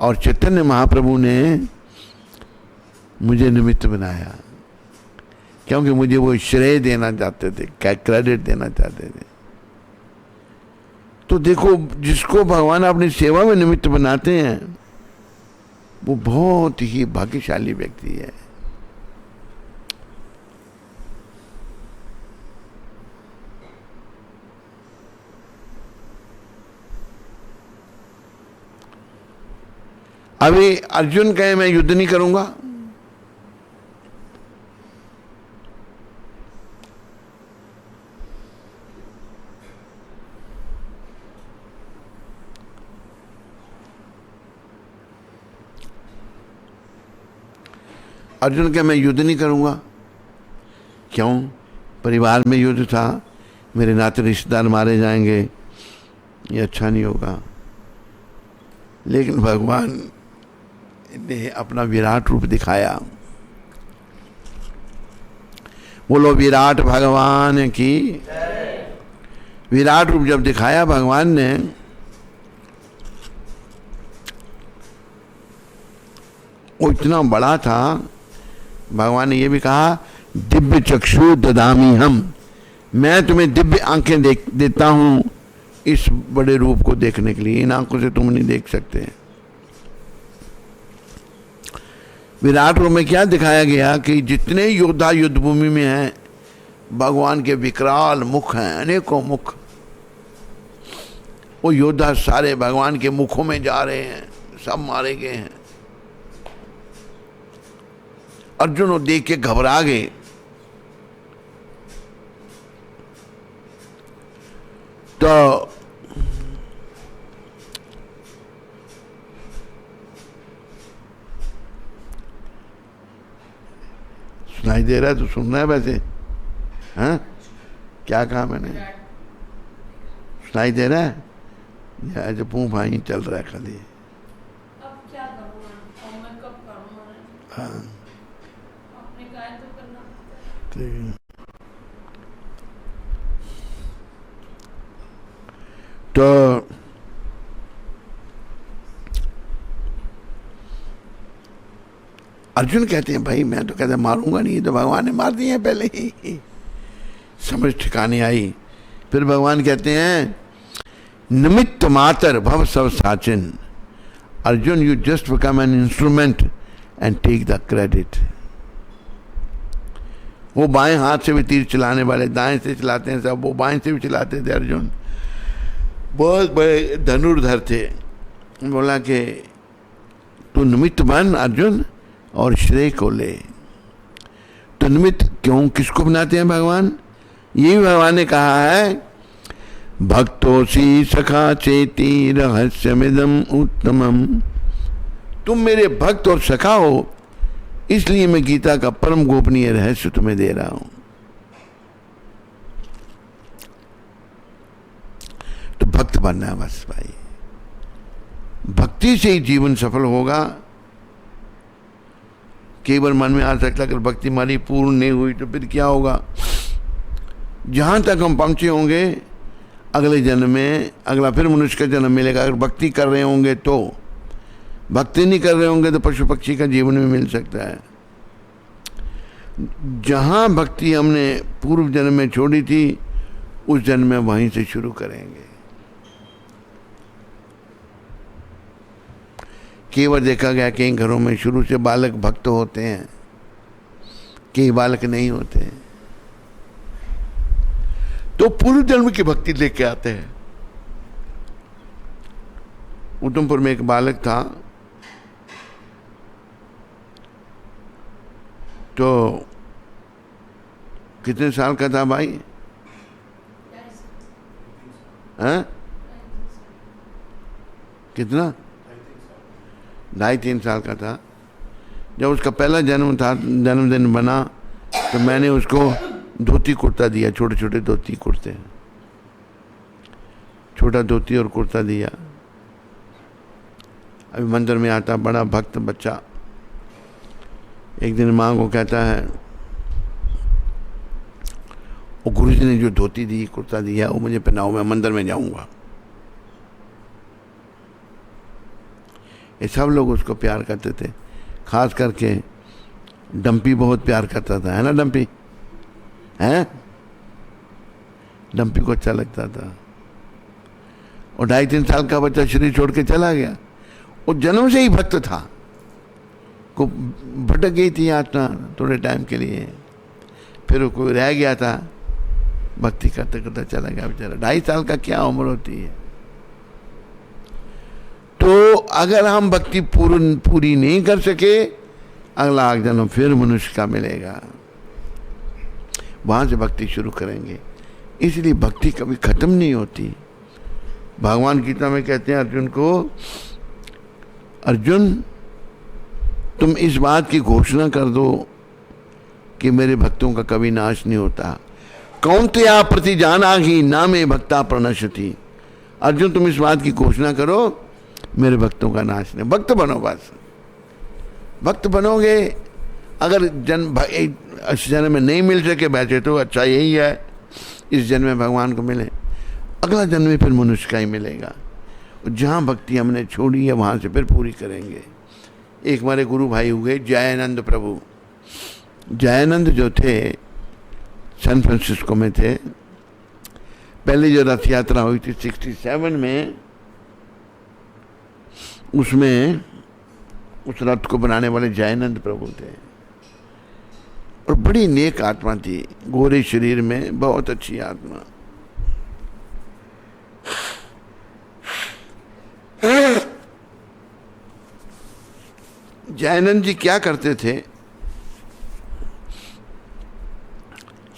और चैतन्य महाप्रभु ने मुझे निमित्त बनाया, क्योंकि मुझे वो श्रेय देना चाहते थे, क्रेडिट देना चाहते थे। तो देखो, जिसको भगवान अपनी सेवा में निमित्त बनाते हैं वो बहुत ही भाग्यशाली व्यक्ति है। अभी अर्जुन कहे मैं युद्ध नहीं करूंगा, अर्जुन कहे मैं युद्ध नहीं करूंगा। क्यों? परिवार में युद्ध था, मेरे नाते रिश्तेदार मारे जाएंगे, ये अच्छा नहीं होगा। लेकिन भगवान ने अपना विराट रूप दिखाया। बोलो विराट भगवान की। विराट रूप जब दिखाया भगवान ने, वो इतना बड़ा था, भगवान ने ये भी कहा दिव्य चक्षु ददामी हम, मैं तुम्हें दिव्य आंखें देता हूं इस बड़े रूप को देखने के लिए, इन आंखों से तुम नहीं देख सकते। विराट रूप में क्या दिखाया गया कि जितने योद्धा युद्ध भूमि में हैं, भगवान के विकराल मुख हैं, अनेकों मुख। वो योद्धा सारे भगवान के मुखों में जा रहे हैं, सब मारे गए हैं। अर्जुन वो देख के घबरा गए। तो सुनाई दे रहा है तो सुनना है वैसे, हाँ? क्या कहा मैंने? सुनाई दे रहा है या जो पूं भाई चल रहा है खाली? अब क्या करूँ मैं कब करूँ? हाँ आपने कहा तो करना। ठीक है। तो अर्जुन कहते हैं भाई मैं तो कहते मारूंगा नहीं, तो भगवान ने मार दिए हैं पहले ही। समझ ठिकाने आई। फिर भगवान कहते हैं निमित्त मातर भव सब साचिन, Arjun you just become an instrument and take the credit. वो बाएं हाथ से भी तीर चलाने वाले दाएं से चलाते हैं सब, वो बाएं से भी चलाते थे। अर्जुन बहुत बड़े धनुर्धर थे। बोला कि तू निमित्त बन अर्जुन और श्रेय को ले। तो निमित्त क्यों, किसको बनाते हैं भगवान? यही भगवान ने कहा है भक्तोसी सखा चेती रहस्यमिदम उत्तमम, तुम मेरे भक्त और सखा हो, इसलिए मैं गीता का परम गोपनीय रहस्य तुम्हें दे रहा हूं। तो भक्त बनना है बस भाई, भक्ति से ही जीवन सफल होगा। केवल मन में आ सकता अगर भक्ति हमारी पूर्ण नहीं हुई तो फिर क्या होगा? जहां तक हम पहुंचे होंगे अगले जन्म में, अगला फिर मनुष्य का जन्म मिलेगा। अगर भक्ति कर रहे होंगे तो, भक्ति नहीं कर रहे होंगे तो पशु पक्षी का जीवन भी मिल सकता है। जहां भक्ति हमने पूर्व जन्म में छोड़ी थी, उस जन्म में वहीं से शुरू करेंगे। केवल देखा गया कई घरों में शुरू से बालक भक्त होते हैं, कई बालक नहीं होते हैं, तो पूर्व जन्म की भक्ति लेके आते हैं। उधमपुर में एक बालक था, तो कितने साल का था भाई? हैं? कितना? 2.5-3 साल का था। जब उसका पहला जन्म था, जन्मदिन बना, तो मैंने उसको धोती कुर्ता दिया, छोटे छोटे धोती कुर्ते, छोटा धोती और कुर्ता दिया। अभी मंदिर में आता बड़ा भक्त बच्चा। एक दिन माँ को कहता है वो गुरुजी ने जो धोती दी, कुर्ता दिया, वो मुझे पहनाओ, मैं मंदिर में जाऊंगा। ये सब लोग उसको प्यार करते थे, खास करके डंपी बहुत प्यार करता था, है ना? डंपी है, डंपी को अच्छा लगता था। और 2.5-3 साल का बच्चा शरीर छोड़ के चला गया। वो जन्म से ही भक्त था, को भटक गई थी आत्मा थोड़े टाइम के लिए, फिर वो कोई रह गया था, भक्ति करते करते चला गया बेचारा। 2.5 साल का क्या उम्र होती है। तो अगर हम भक्ति पूरी नहीं कर सके, अगला जन्म फिर मनुष्य का मिलेगा, वहां से भक्ति शुरू करेंगे। इसलिए भक्ति कभी खत्म नहीं होती। भगवान गीता में कहते हैं अर्जुन को, अर्जुन तुम इस बात की घोषणा कर दो कि मेरे भक्तों का कभी नाश नहीं होता। कौन्तेया प्रतिजानाहि ना मे भक्ता प्रणश्यति। अर्जुन तुम इस बात की घोषणा करो, मेरे भक्तों का नाश नहीं। भक्त बनो, बस भक्त बनोगे। अगर इस जन्म में नहीं मिल सके बैठे तो अच्छा यही है, इस जन्म में भगवान को मिले, अगला जन्म में फिर मनुष्य का ही मिलेगा। जहाँ भक्ति हमने छोड़ी है वहाँ से फिर पूरी करेंगे। एक हमारे गुरु भाई हुए जयानंद प्रभु। जयानंद जो थे सैन फ्रांसिस्को में थे। पहले जो रथ यात्रा हुई थी 67 में, उसमें उस रथ को बनाने वाले जयानंद प्रभु थे और बड़ी नेक आत्मा थी, गोरे शरीर में, बहुत अच्छी आत्मा। जयानंद जी क्या करते थे,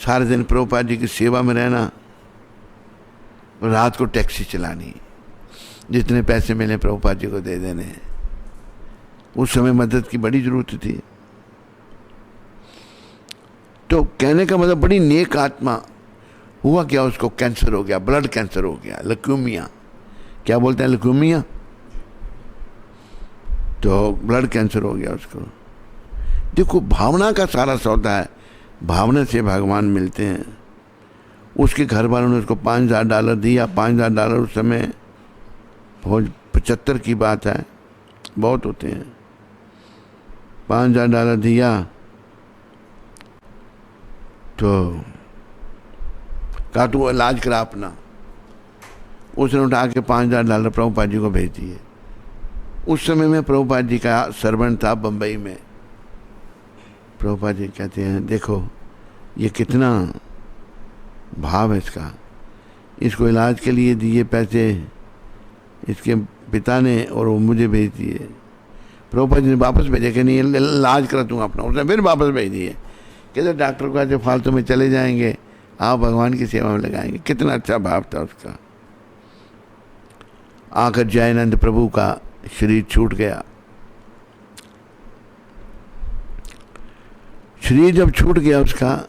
सारे दिन प्रभुपाद जी की सेवा में रहना, रात को टैक्सी चलानी, जितने पैसे मिले प्रभुपाद जी को दे देने। उस समय मदद की बड़ी जरूरत थी। तो कहने का मतलब बड़ी नेक आत्मा। हुआ क्या, उसको कैंसर हो गया, ब्लड कैंसर हो गया, लक्यूमिया, क्या बोलते हैं लक्यूमिया, तो ब्लड कैंसर हो गया उसको। देखो भावना का सारा सौदा है, भावना से भगवान मिलते हैं। उसके घर वालों ने उसको $5,000 दिया। $5,000 उस समय 75 की बात है, बहुत होते हैं। $5,000 दिया तो कहा तू इलाज करा अपना। उसने उठा के $5,000 प्रभुपाद जी को भेज दिए। उस समय में प्रभुपाद जी का सर्वेंट था बम्बई में। प्रभुपाद जी कहते हैं देखो ये कितना भाव है इसका, इसको इलाज के लिए दिए पैसे इसके पिता ने और वो मुझे भेज दिए। प्रभुपाद जी ने वापस भेजे कि नहीं इलाज करा दूंगा अपना। उसने फिर वापस भेज दिए, कहते डॉक्टर को आज फालतू में चले जाएंगे, आप भगवान की सेवा में लगाएंगे। कितना अच्छा भाव था उसका। आकर जयानंद प्रभु का शरीर छूट गया। शरीर जब छूट गया उसका,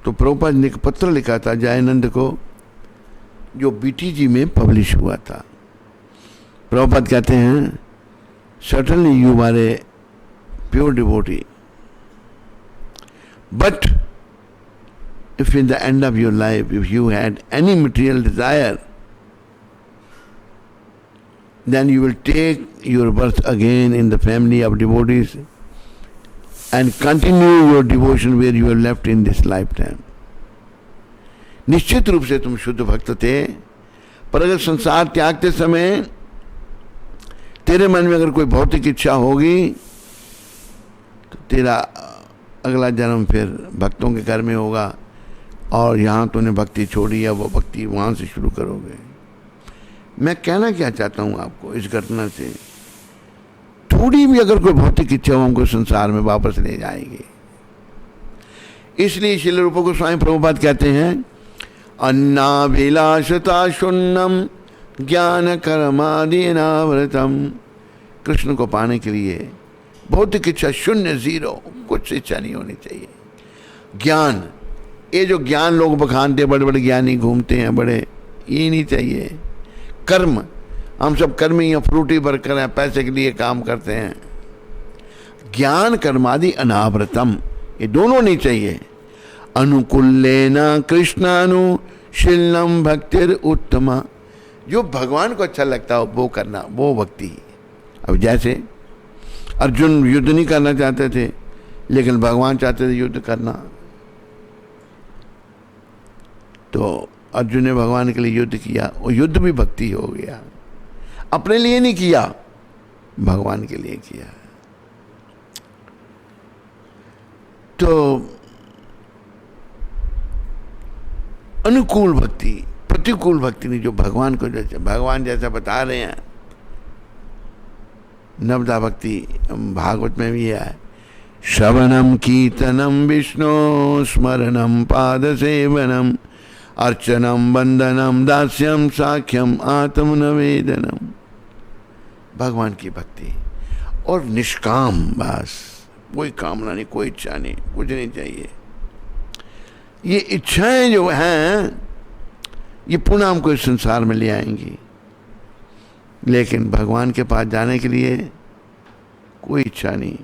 तो प्रभुपाद ने एक पत्र लिखा था जयानंद को, जो BTG में पब्लिश हुआ था। प्रभुपाद कहते हैं certainly you are a pure devotee, but if in the end of your life if you had any material desire, then you will take your birth again in the family of devotees and continue your devotion where you have left in this lifetime. निश्चित रूप से तुम शुद्ध भक्त थे, पर अगर संसार त्यागते समय तेरे मन में अगर कोई भौतिक इच्छा होगी तो तेरा अगला जन्म फिर भक्तों के घर में होगा, और यहाँ तूने भक्ति छोड़ी है वो भक्ति वहाँ से शुरू करोगे। मैं कहना क्या चाहता हूँ आपको इस घटना से, थोड़ी भी अगर कोई भौतिक इच्छा हो हमको संसार में वापस ले जाएगी। इसलिए श्रील रूप गोस्वामी प्रभुपाद कहते हैं अन्नाभिलाषता शून्यम ज्ञान कर्मादीनावृतम। कृष्ण को पाने के लिए भौतिक इच्छा शून्य, जीरो, कुछ इच्छा नहीं होनी चाहिए। ज्ञान, ये जो ज्ञान लोग बखानते, बड़े बड़े ज्ञानी घूमते हैं बड़े, ये नहीं चाहिए। कर्म, हम सब कर्मी या फ्रूटी वर्कर हैं, पैसे के लिए काम करते हैं। ज्ञान कर्मादि अनावृतम, ये दोनों नहीं चाहिए। अनुकूलेन कृष्णानुशीलनम भक्तिर उत्तमा। जो भगवान को अच्छा लगता हो वो करना, वो भक्ति। अब जैसे अर्जुन युद्ध नहीं करना चाहते थे, लेकिन भगवान चाहते थे युद्ध करना, तो अर्जुन ने भगवान के लिए युद्ध किया, वो युद्ध भी भक्ति हो गया। अपने लिए नहीं किया, भगवान के लिए किया। तो अनुकूल भक्ति, प्रतिकूल भक्ति नहीं, जो भगवान को जैसे भगवान जैसा बता रहे हैं। नवदा भक्ति भागवत में भी है, श्रवणम कीर्तनम विष्णु स्मरणम पाद सेवनम अर्चनम वंदनम दास्यम साख्यम आत्मनिवेदनम। भगवान की भक्ति और निष्काम, बस कोई कामना नहीं, कोई इच्छा नहीं, कुछ नहीं चाहिए। ये इच्छाएं जो हैं ये पुनः हमको इस संसार में ले आएंगी, लेकिन भगवान के पास जाने के लिए कोई इच्छा नहीं।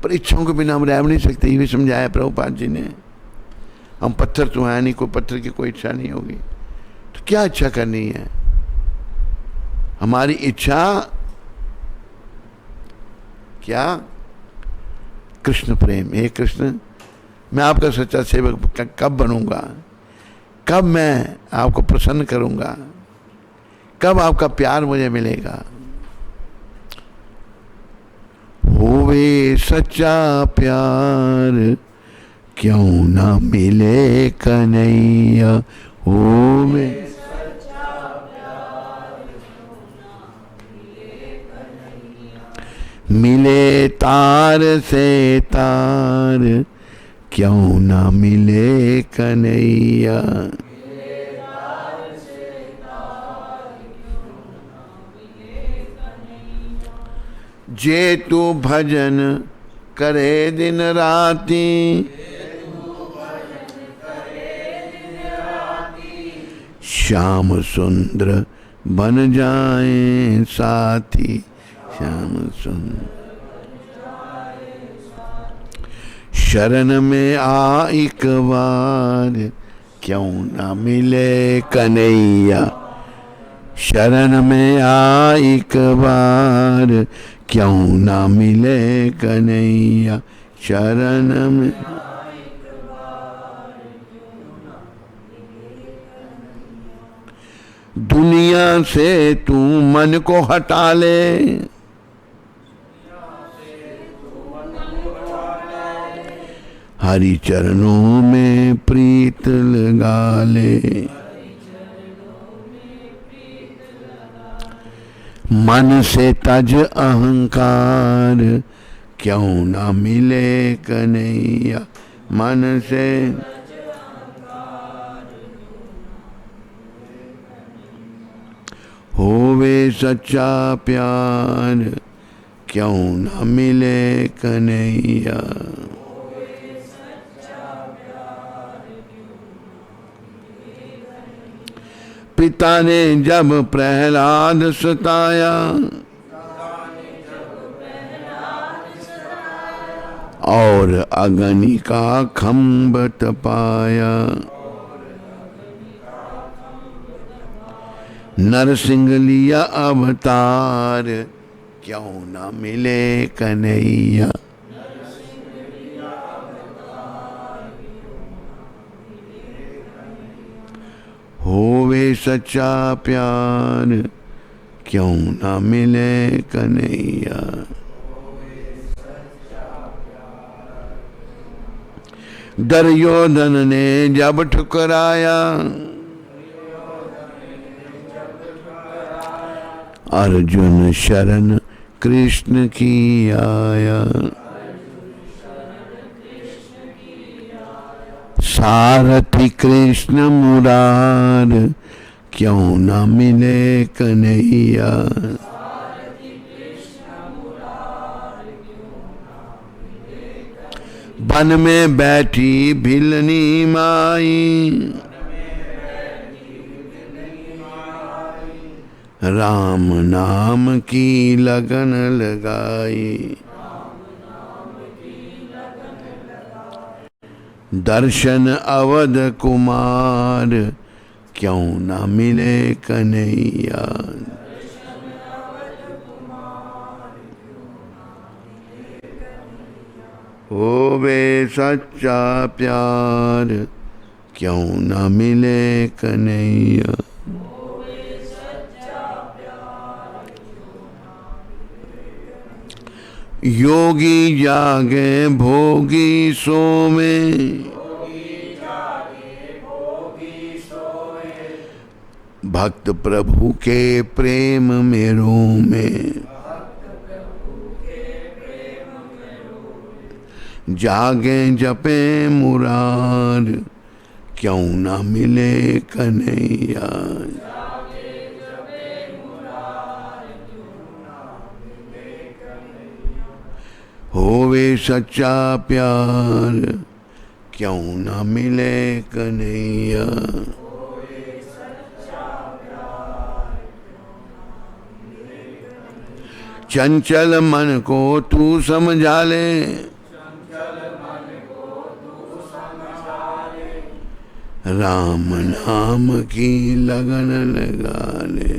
पर इच्छाओं के बिना हम रह नहीं सकते, ये भी समझाया प्रभुपाद जी ने। हम पत्थर तो है नहीं, कोई पत्थर की कोई इच्छा नहीं होगी, तो क्या इच्छा करनी है? हमारी इच्छा क्या? कृष्ण प्रेम। हे कृष्ण, मैं आपका सच्चा सेवक कब बनूंगा? कब मैं आपको प्रसन्न करूंगा? कब आपका प्यार मुझे मिलेगा? होवे सच्चा प्यार क्यों ना मिले कन्हैया, होवे मिले तार से तार क्यों ना मिले कन्हैया। जे तू भजन करे दिन राती, श्याम सुंदर बन जाए साथी, श्याम सुंदर। शरण में आ एक बार क्यों ना मिले कन्हैया, शरण में आ एक बार क्यों ना मिले कन्हैया, शरण में। दुनिया से तू मन को हटा ले, हरि चरणों में प्रीत लगा ले। मन से तज अहंकार क्यों ना मिले कन्हैया, मन से। होवे सच्चा प्यार क्यों ना मिले कन्हैया। पिता ने जब प्रहलाद सताया, और अग्नि का खंभ तपाया, नरसिंह लिया अवतार क्यों ना मिले कन्हैया। होवे सच्चा प्यार क्यों ना मिले कन्हैया। दुर्योधन ने जब ठुकराया, अर्जुन शरण कृष्ण की आया, सारथी कृष्ण मुरार क्यों ना मिले कन्हैया। वन में बैठी भिलनी माई, राम नाम की लगन लगाई, दर्शन अवध कुमार क्यों ना मिले कन्हैया। होवे सच्चा प्यार क्यों ना मिले कन्हैया। योगी जागे भोगी सोमे, भक्त प्रभु के प्रेम में रोमे, जागे जपे मुरार, क्यों ना मिले कन्हैया। होवे सच्चा प्यार, क्यों ना मिले कन्हैया। चंचल मन को तू समझा ले, राम नाम की लगन लगा ले।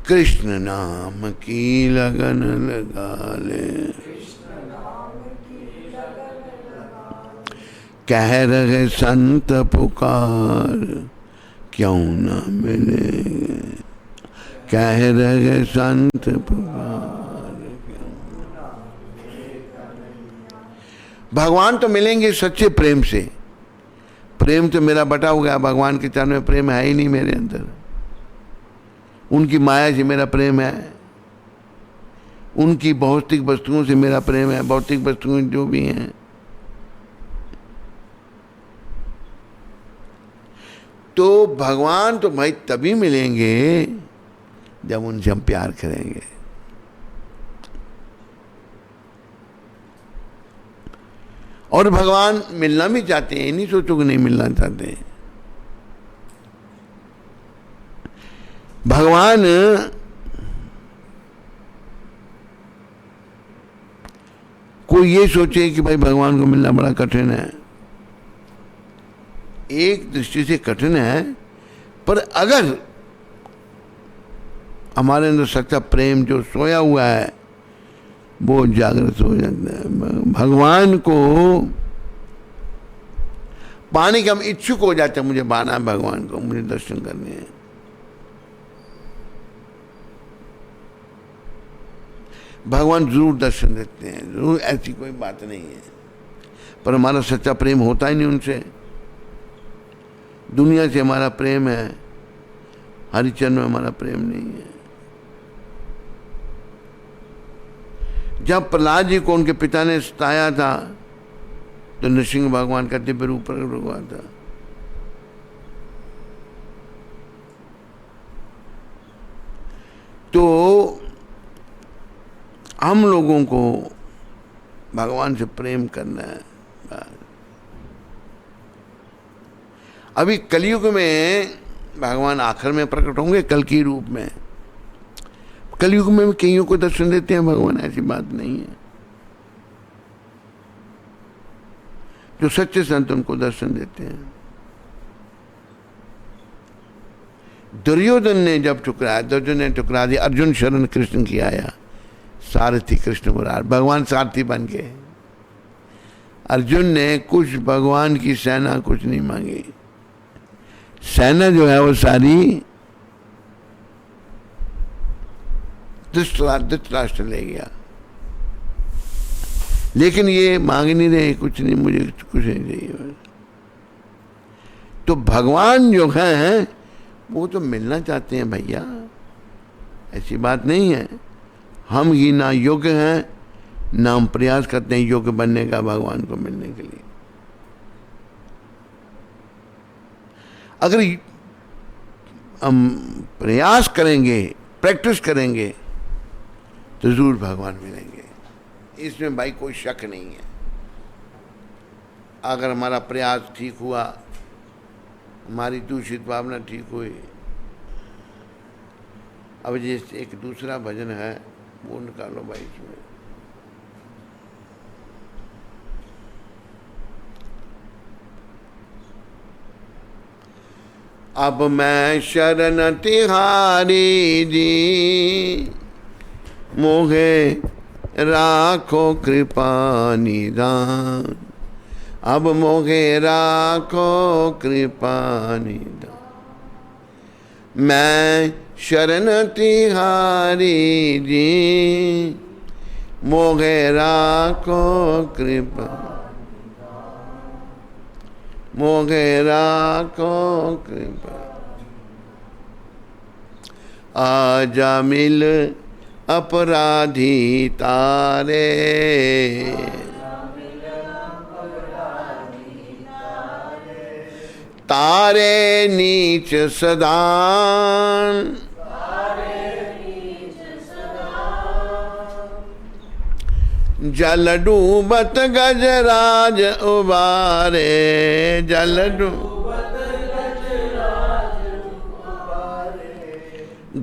कृष्ण नाम की लगन लगा ले। कह रहे संत पुकार, क्यों न मिले। कह रहे संत पुकार। भगवान तो मिलेंगे सच्चे प्रेम से। प्रेम तो मेरा बटा हो गया, भगवान के चरण में प्रेम है ही नहीं मेरे अंदर। उनकी माया से मेरा प्रेम है, उनकी भौतिक वस्तुओं से मेरा प्रेम है। भौतिक वस्तुएं जो भी हैं, तो भगवान तो भाई तभी मिलेंगे जब उनसे हम प्यार करेंगे। और भगवान मिलना भी चाहते हैं, नहीं सोचो कि नहीं मिलना चाहते हैं। भगवान कोई ये सोचे कि भाई भगवान को मिलना बड़ा कठिन है, एक दृष्टि से कठिन है, पर अगर हमारे अंदर सच्चा प्रेम जो सोया हुआ है वो जागृत हो जाता है। भगवान को पाने के हम इच्छुक हो जाते हैं। मुझे पाना है भगवान को, मुझे दर्शन करने हैं। भगवान जरूर दर्शन देते हैं, जरूर, ऐसी कोई बात नहीं है, पर हमारा सच्चा प्रेम होता ही नहीं उनसे। दुनिया से हमारा प्रेम है, हरिचरण में हमारा प्रेम नहीं है। जब प्रहलाद जी को उनके पिता ने सताया था तो नृसिंह भगवान का दिव्य रूप प्रकट हुआ था। तो हम लोगों को भगवान से प्रेम करना है। अभी कलयुग में भगवान आखिर में प्रकट होंगे कल की रूप में। कलयुग में कईयों को दर्शन देते हैं भगवान, ऐसी बात नहीं है। जो सच्चे संत उनको दर्शन देते हैं। दुर्योधन ने जब ठुकराया, दुर्योधन ने ठुकरा दिया, अर्जुन शरण कृष्ण की आया, सारथी कृष्ण मुरार, भगवान सारथी बन गए। अर्जुन ने कुछ भगवान की सेना कुछ नहीं मांगी, सेना जो है वो सारी धृतराष्ट्र ले गया। लेकिन ये मांग नहीं रहे, कुछ नहीं, मुझे कुछ नहीं चाहिए। तो भगवान जो है वो तो मिलना चाहते हैं भैया, ऐसी बात नहीं है। हम ही ना योग्य हैं, ना हम प्रयास करते हैं योग्य बनने का भगवान को मिलने के लिए। अगर हम प्रयास करेंगे, प्रैक्टिस करेंगे, तो जरूर भगवान मिलेंगे, इसमें भाई कोई शक नहीं है। अगर हमारा प्रयास ठीक हुआ, हमारी दूषित भावना ठीक हुई। अब जैसे एक दूसरा भजन है वो निकालो भाई इसमें। अब मैं शरण तिहारी जी, मोहे राखो कृपा निदान। अब मोहे राखो कृपा निदान। मैं शरण तिहारी जी, मोहे राखो कृपा, मोहे राखो कृपा। आजा मिल अपराधी तारे, तारे नीच सदान, जल डूबत गजराज उबारे, जल डूबत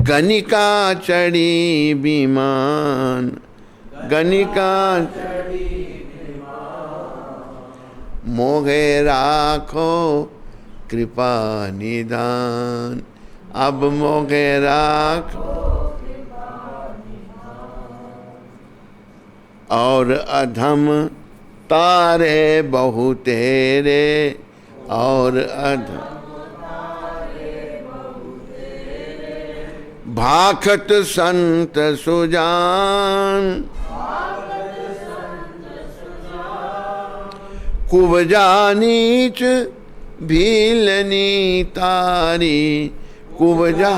गनिका चढ़ी विमान, गनिका मोहे राखो कृपा निदान, अब मोहे राखो। और अधम तारे बहु तेरे, और अधम भाखत संत सुजान, कुबजा नीच भीलनी तारी, कुबजा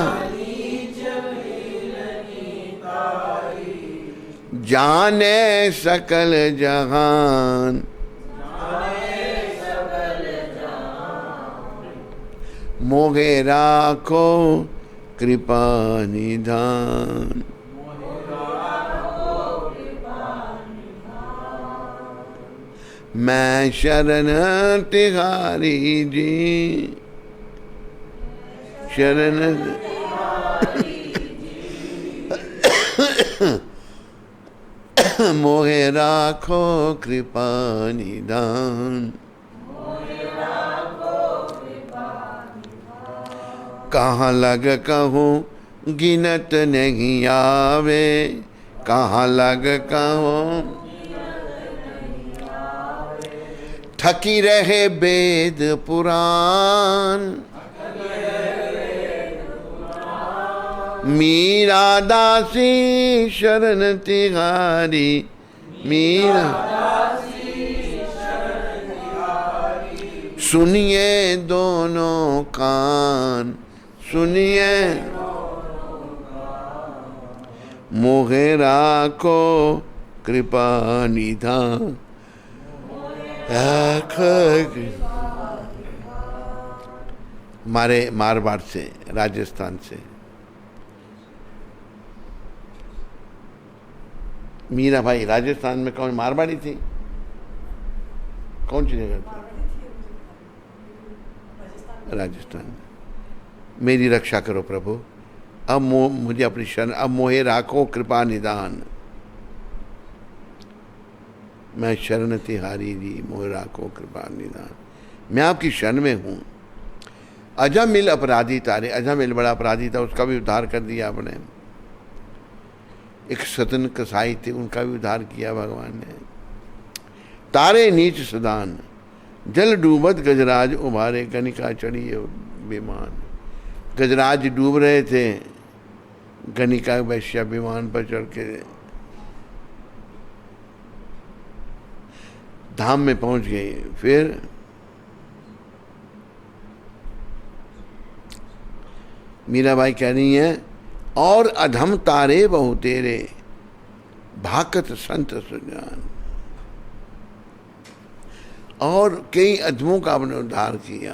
जाने सकल जहान, मोहे राखो कृपा निधान। मैं शरण तिहारी जी, शरण मोहे राखो कृपा निदान। कहाँ लग कहूँ गिनत नहीं आवे, कहाँ लग कहूँ थकी रहे वेद पुराण। मीरा दासी शरण तिहारी, मीरा सुनिए दोनों कान, सुनिए मोहे राखो कृपा निधान। मारे मारवाड़ से, राजस्थान से मीरा भाई राजस्थान में कौन मारवाड़ी थी? कौन सी जगह थी? राजस्थान में। मेरी रक्षा करो प्रभु, अब मुझे अपनी शरण, अब मोहे राखो कृपा निदान। मैं शरण तिहारी जी, मोहे राखो कृपा निदान। मैं आपकी शरण में हूँ। अजमिल अपराधी तारे, अजमिल बड़ा अपराधी था, उसका भी उद्धार कर दिया आपने। एक सतन कसाई थे, उनका भी उद्धार किया भगवान ने। तारे नीच सदान, जल डूबत गजराज उभारे, गनिका चढ़ी विमान। गजराज डूब रहे थे, गनिका वैश्या विमान पर चढ़ के धाम में पहुंच गई। फिर मीराबाई कह रही हैं, और अधम तारे बहु तेरे, भाकत संत सुजान। और कई अधमों का आपने उद्धार किया।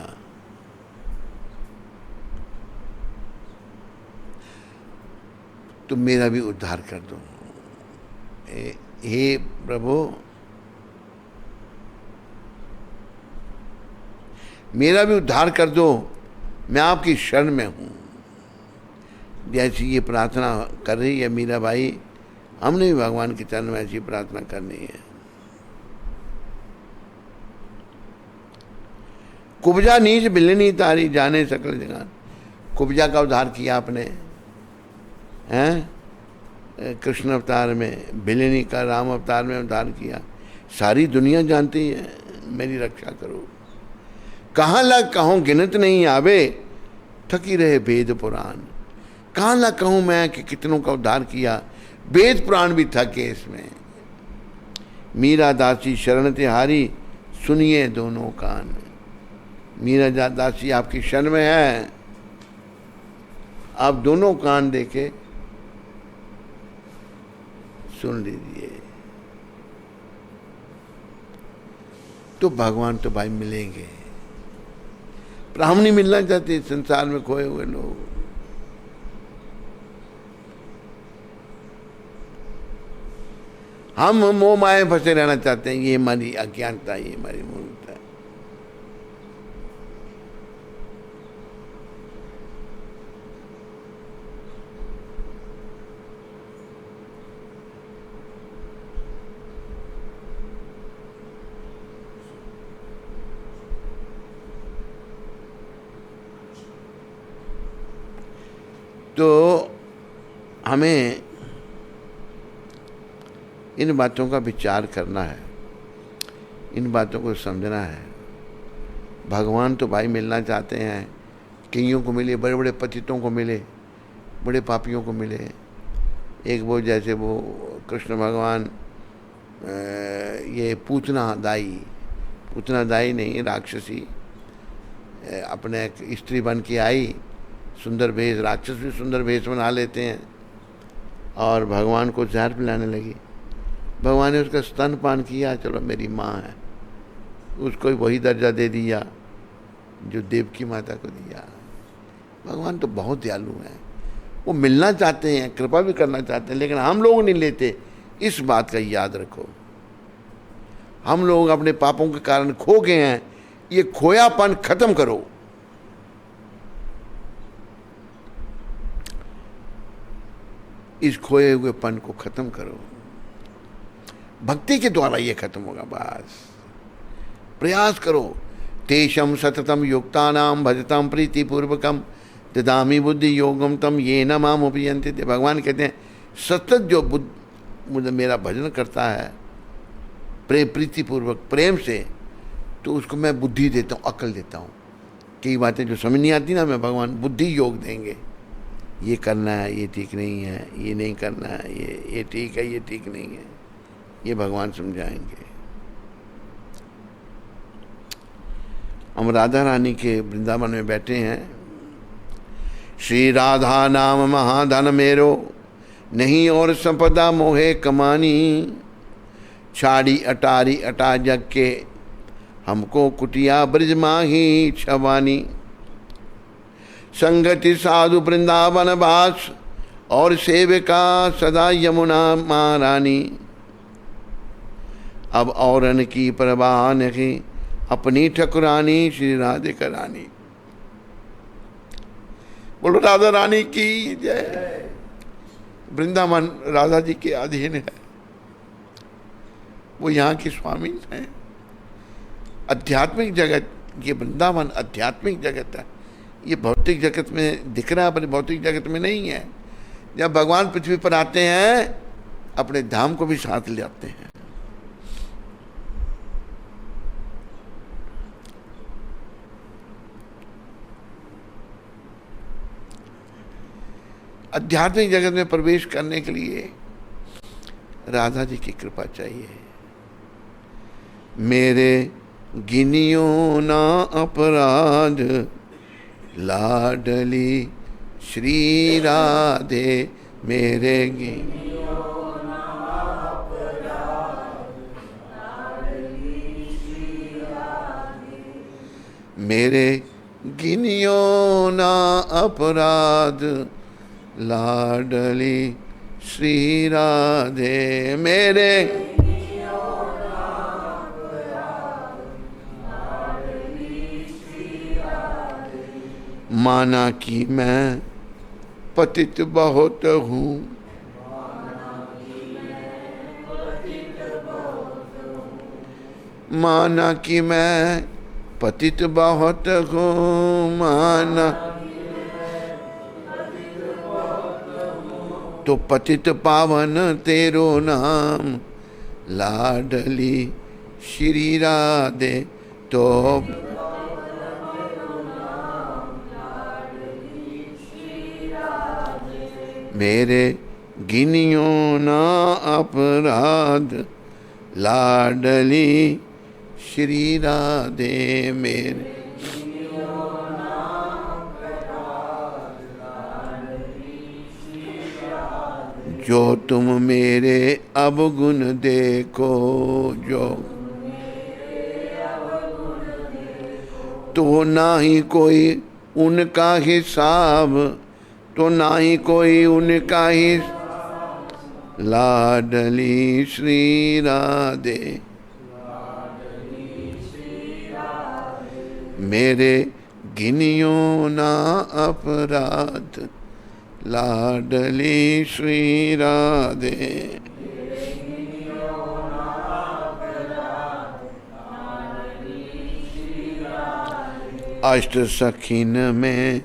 तो मेरा भी उद्धार कर दो हे प्रभु, मेरा भी उद्धार कर दो, मैं आपकी शरण में हूं। जैसी ये प्रार्थना कर रही है मीराबाई, हमने भी भगवान के चरण में ऐसी प्रार्थना करनी है। कुब्जा नीच बिलनी तारी, जाने सकल जगह। कुब्जा का उद्धार किया आपने, हैं? कृष्ण अवतार में, बिलनी का राम अवतार में उद्धार किया। सारी दुनिया जानती है, मेरी रक्षा करो। कहाँ लग कहूँ गिनत नहीं आवे, थकी रहे वेद पुराण। कहाँ ना कहूँ मैं कि कितनों का उद्धार किया। वेद पुराण भी था केस में। मीरा दासी शरण तिहारी, सुनिए दोनों कान। मीरा दासी आपकी शरण में है, आप दोनों कान देके सुन लीजिए। तो भगवान तो भाई मिलेंगे, पर हम नहीं मिलना चाहते संसार में खोए हुए लोग। हम मोह माया फंसे रहना चाहते हैं। ये हमारी अज्ञानता, ये हमारी मूर्खता है। तो हमें इन बातों का विचार करना है, इन बातों को समझना है। भगवान तो भाई मिलना चाहते हैं, कईयों को मिले, बड़े बड़े पतितों को मिले, बड़े पापियों को मिले। एक वो जैसे वो कृष्ण भगवान ये पूतना दाई नहीं, राक्षसी अपने एक स्त्री बन के आई, सुंदर भेष, राक्षस भी सुंदर भेष बना लेते हैं, और भगवान को जहर पिलाने लगी। भगवान ने उसका स्तनपान किया, चलो मेरी माँ है, उसको वही दर्जा दे दिया जो देवकी माता को दिया। भगवान तो बहुत दयालु हैं, वो मिलना चाहते हैं, कृपा भी करना चाहते हैं, लेकिन हम लोग नहीं लेते। इस बात का याद रखो, हम लोग अपने पापों के कारण खो गए हैं। ये खोयापन खत्म करो। इस खोए हुए पन को खत्म करो। भक्ति के द्वारा ये खत्म होगा। बस प्रयास करो। तेषम सततम युक्तानाम भजताम प्रीति पूर्वकम ददामि बुद्धि योगम तम ये न माम उपयन्ति। भगवान कहते हैं सतत जो मुझे मेरा भजन करता है प्रीति पूर्वक, प्रेम से, तो उसको मैं बुद्धि देता हूँ, अकल देता हूँ। कई बातें जो समझ नहीं आती ना, मैं भगवान बुद्धि योग देंगे। ये करना है, ये ठीक नहीं है, ये नहीं करना है, ये ठीक है, ये ठीक नहीं है, ये भगवान समझाएंगे। हम राधा रानी के वृंदावन में बैठे हैं। श्री राधा नाम महाधन मेरो, नहीं और संपदा मोहे कमानी। छाड़ी अटारी अटा जग के, हमको कुटिया ब्रज माही छवानी। संगति साधु वृंदावन वास, और सेविका सदा यमुना महारानी। अब औरन की परवाह नहीं, अपनी ठकुरानी श्री राधिका रानी। बोलो राधा रानी की जय। वृंदावन राधा जी के अधीन है, वो यहाँ की स्वामी हैं। आध्यात्मिक जगत, ये वृंदावन आध्यात्मिक जगत है। ये भौतिक जगत में दिख रहा है, पर भौतिक जगत में नहीं है। जब भगवान पृथ्वी पर आते हैं, अपने धाम को भी साथ ले आते हैं। आध्यात्मिक जगत में प्रवेश करने के लिए राधा जी की कृपा चाहिए। मेरे गिनियो ना अपराध, लाडली श्री राधे। मेरे गिनियो ना अपराध, लाडली श्री राधे। मेरे गिनियो ना अपराध, लाडली श्री राधे। मेरे माना कि मैं पतित बहुत हूँ, माना कि मैं पतित बहुत हूँ, माना तो पतित पावन तेरो नाम, लाडली श्री राधे। तो मेरे गिनियो ना अपराध, लाडली श्री राधे मेरे। जो तुम मेरे अवगुण देखो, जो तो ना ही कोई उनका हिसाब, तो ना ही कोई उनका ही। लाडली श्री राधे मेरे गिनियो ना अपराध, लाडली श्री राधे। अष्ट सखीन में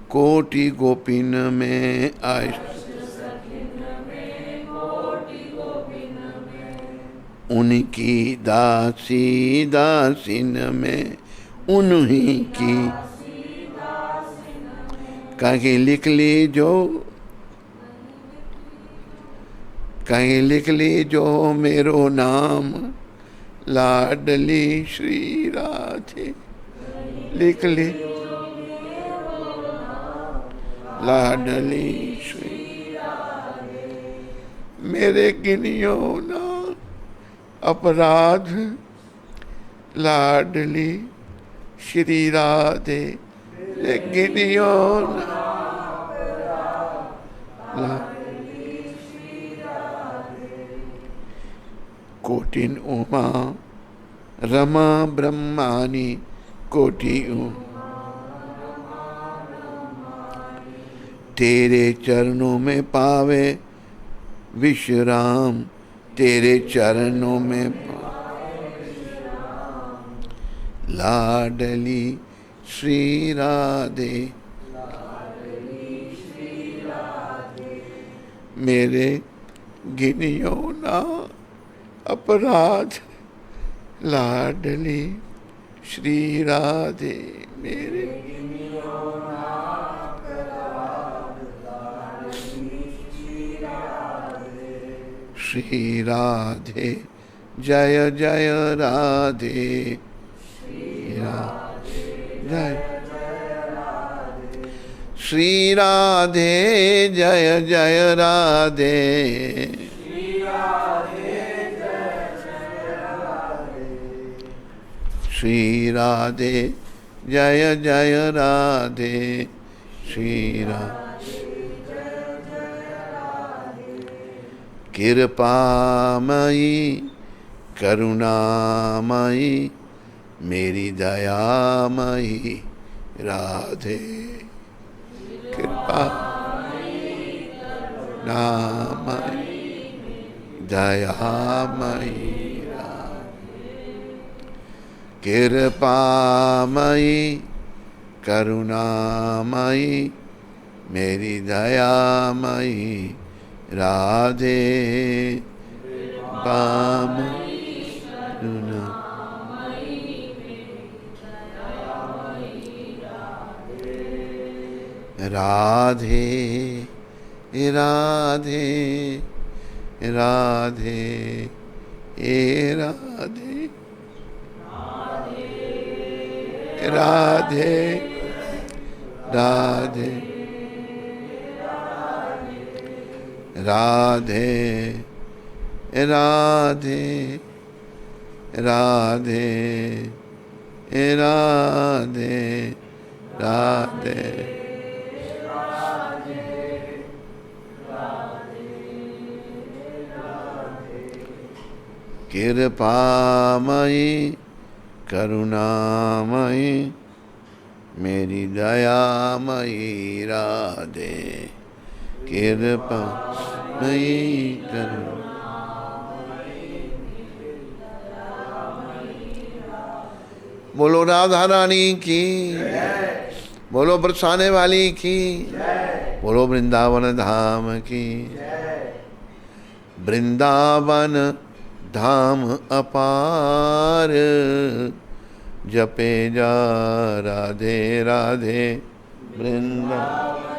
कोटि गोपिन में, अष्ट उनकी दासी दासिन में, उन्हीं की कहीं लिख ली जो, कहीं लिख ली जो मेरो नाम, लाडली श्री राधे। लिख ली लाडली श्री मेरे गिनियो ना अपराध, लाडली श्री राधे। गिनियो ना कोटिन उमा रमा ब्रह्मानी, कोटि तेरे चरणों में पावे विश्राम, तेरे चरणों में लाडली श्री राधे। मेरे गिनियो ना अपराध, लाडली श्री राधे मेरे। श्री राधे जय जय राधे, जय श्री राधे जय जय राधे, श्री राधे जय जय राधे, श्री राधे कृपामयी करुणामयी मेरी दयामयी राधे। कृपा नामयी दयामयी, कृपामयी करुणामयी मेरी दयामयी राधे। राधे राधे राधे ए राधे, राधे राधे राधे राधे राधे राधे राधे। कृपामयी करुणामयी मेरी दयामयी राधे। कृपामयी करुणा बोलो राधा रानी की, बोलो बरसाने वाली की, बोलो वृंदावन धाम की। वृंदावन धाम अपार जपे जा राधे राधे। वृंदावन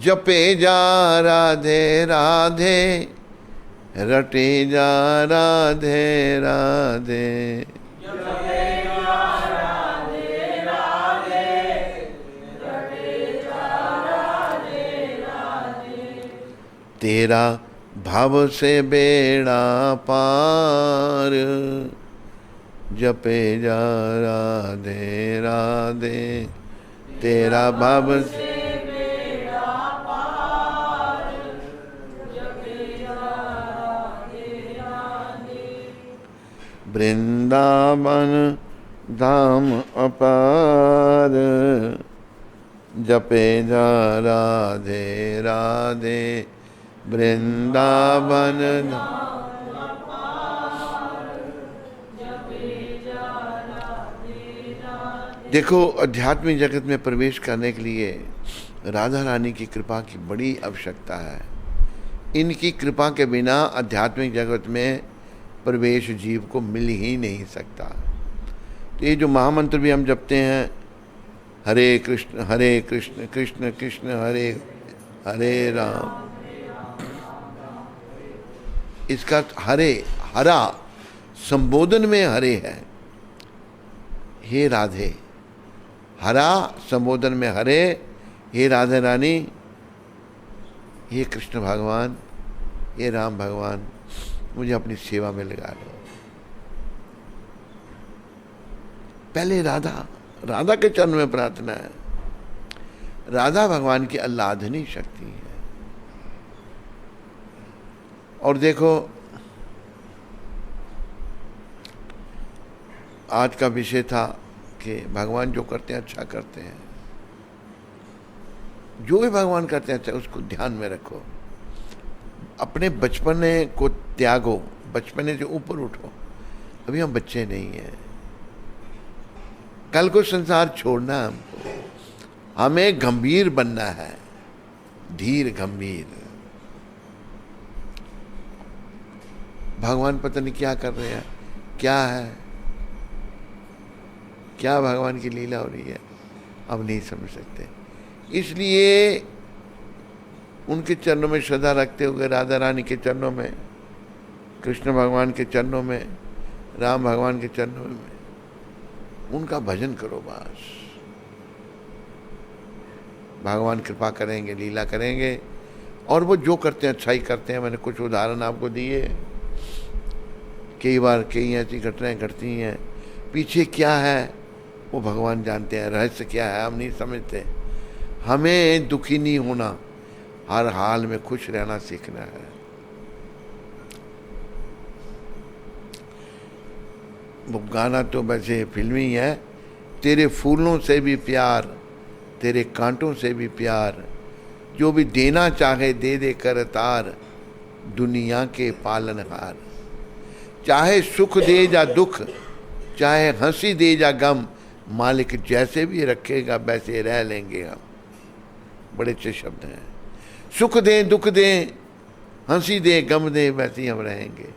जपे जा राधे राधे, रटे जा राधे राधे। तेरा भाव से बेड़ा पार, जपे जा राधे राधे। तेरा भाव से वृंदावन धाम अपार, जपे जा राधे राधे। वृंदावन देखो, आध्यात्मिक जगत में प्रवेश करने के लिए राधा रानी की कृपा की बड़ी आवश्यकता है। इनकी कृपा के बिना आध्यात्मिक जगत में प्रवेश जीव को मिल ही नहीं सकता। तो ये जो महामंत्र भी हम जपते हैं, हरे कृष्ण कृष्ण कृष्ण हरे हरे राम, इसका हरे हरा संबोधन में हरे है, हे राधे। हरा संबोधन में हरे, हे राधे रानी, हे कृष्ण भगवान, हे राम भगवान, मुझे अपनी सेवा में लगा लो। पहले राधा के चरण में प्रार्थना है। राधा भगवान की आह्लादनी शक्ति है। और देखो, आज का विषय था कि भगवान जो करते हैं अच्छा करते हैं। जो भी भगवान करते हैं अच्छा, उसको ध्यान में रखो। अपने बचपने को त्यागो, बचपने से ऊपर उठो। अभी हम बच्चे नहीं हैं। कल को संसार छोड़ना है हमको। हमें गंभीर बनना है, धीर गंभीर। भगवान पता नहीं क्या कर रहे हैं, क्या है, क्या भगवान की लीला हो रही है, अब नहीं समझ सकते। इसलिए उनके चरणों में श्रद्धा रखते हुए, राधा रानी के चरणों में, कृष्ण भगवान के चरणों में, राम भगवान के चरणों में उनका भजन करो बस। भगवान कृपा करेंगे, लीला करेंगे। और वो जो करते हैं अच्छा ही करते हैं। मैंने कुछ उदाहरण आपको दिए। कई बार कई ऐसी घटनाएं घटती हैं, पीछे क्या है वो भगवान जानते हैं, रहस्य क्या है हम नहीं समझते। हमें दुखी नहीं होना, हर हाल में खुश रहना सीखना है। वो गाना तो वैसे फिल्मी है, तेरे फूलों से भी प्यार, तेरे कांटों से भी प्यार, जो भी देना चाहे दे दे कर तार, दुनिया के पालनहार। चाहे सुख दे या दुख, चाहे हंसी दे या गम, मालिक जैसे भी रखेगा वैसे रह लेंगे हम। बड़े अच्छे शब्द हैं। सुख दे दुख दे, हंसी दे गम दे, वैसे ही हम रहेंगे।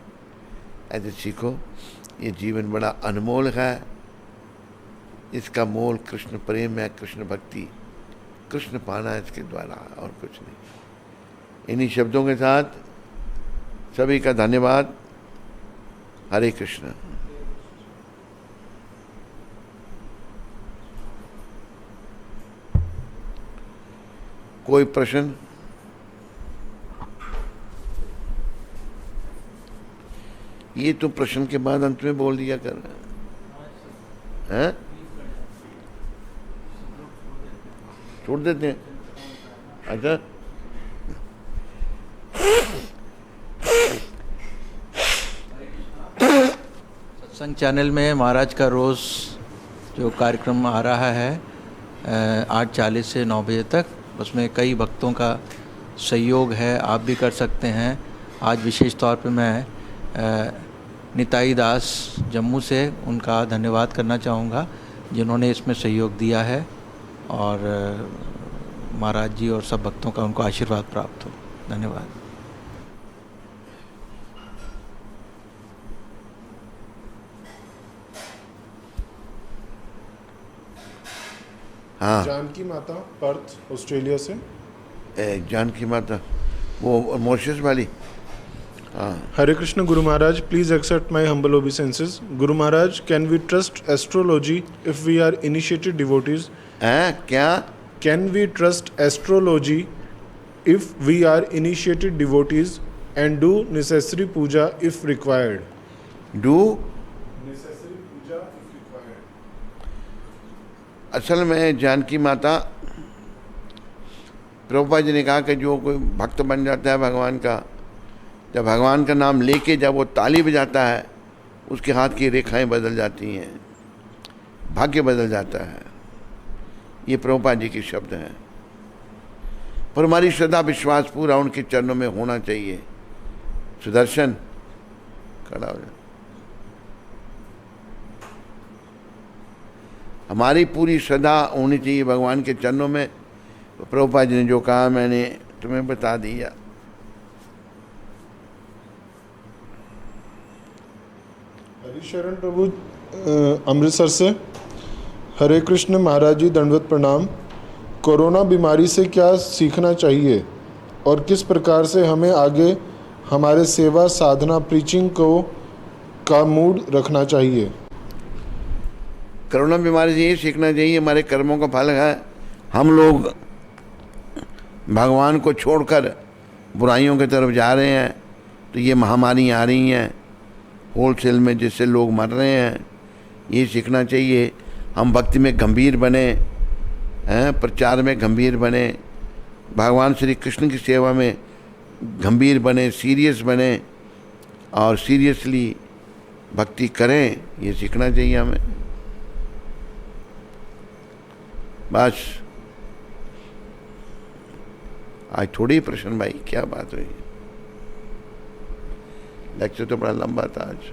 ऐसे सीखो। ये जीवन बड़ा अनमोल है। इसका मोल कृष्ण प्रेम है, कृष्ण भक्ति, कृष्ण पाना है इसके द्वारा, और कुछ नहीं। इन्हीं शब्दों के साथ सभी का धन्यवाद। हरे कृष्ण। कोई प्रश्न? ये तो प्रश्न के बाद अंत में बोल दिया कर, हैं? छोड़ देते हैं। अच्छा, सत्संग चैनल में महाराज का रोज़ जो कार्यक्रम आ रहा है 8:40 से 9 बजे तक, उसमें कई भक्तों का सहयोग है। आप भी कर सकते हैं। आज विशेष तौर पे मैं निताई दास जम्मू से उनका धन्यवाद करना चाहूँगा, जिन्होंने इसमें सहयोग दिया है, और महाराज जी और सब भक्तों का उनको आशीर्वाद प्राप्त हो। धन्यवाद। हाँ, जानकी माता, पर्थ, ऑस्ट्रेलिया से। जानकी माता वो मॉरिशस वाली, हाँ। Hare Krishna Guru Maharaj, please accept my humble obeisances. Guru Maharaj, can we trust astrology if we are initiated devotees? हैं क्या? Can we trust astrology if we are initiated devotees and do necessary puja if required? Do Necessary puja if required. असल में जानकी माता, प्रभुपाद जी ने कहा कि जो कोई भक्त बन जाता है भगवान का, जब भगवान का नाम लेके जब वो ताली बजाता है, उसके हाथ की रेखाएं बदल जाती हैं, भाग्य बदल जाता है। ये प्रभुपाद जी के शब्द हैं। पर हमारी श्रद्धा विश्वास पूरा उनके चरणों में होना चाहिए। सुदर्शन खड़ा हो जाए। हमारी पूरी श्रद्धा होनी चाहिए भगवान के चरणों में। प्रभुपाद जी ने जो कहा मैंने तुम्हें बता दिया। हरिशरण प्रभु अमृतसर से। हरे कृष्ण महाराज जी, दंडवत प्रणाम। कोरोना बीमारी से क्या सीखना चाहिए और किस प्रकार से हमें आगे हमारे सेवा साधना प्रीचिंग का मूड रखना चाहिए? कोरोना बीमारी से ये सीखना चाहिए, हमारे कर्मों का फल है। हम लोग भगवान को छोड़कर बुराइयों की तरफ जा रहे हैं, तो ये महामारी आ रही हैं होलसेल में, जिससे लोग मर रहे हैं। ये सीखना चाहिए। हम भक्ति में गंभीर बने हैं, प्रचार में गंभीर बने, भगवान श्री कृष्ण की सेवा में गंभीर बने, सीरियस बने और सीरियसली भक्ति करें। ये सीखना चाहिए हमें। बस आज थोड़ी प्रश्न भाई, क्या बात हुई? लेक्चर तो बड़ा लंबा था आज।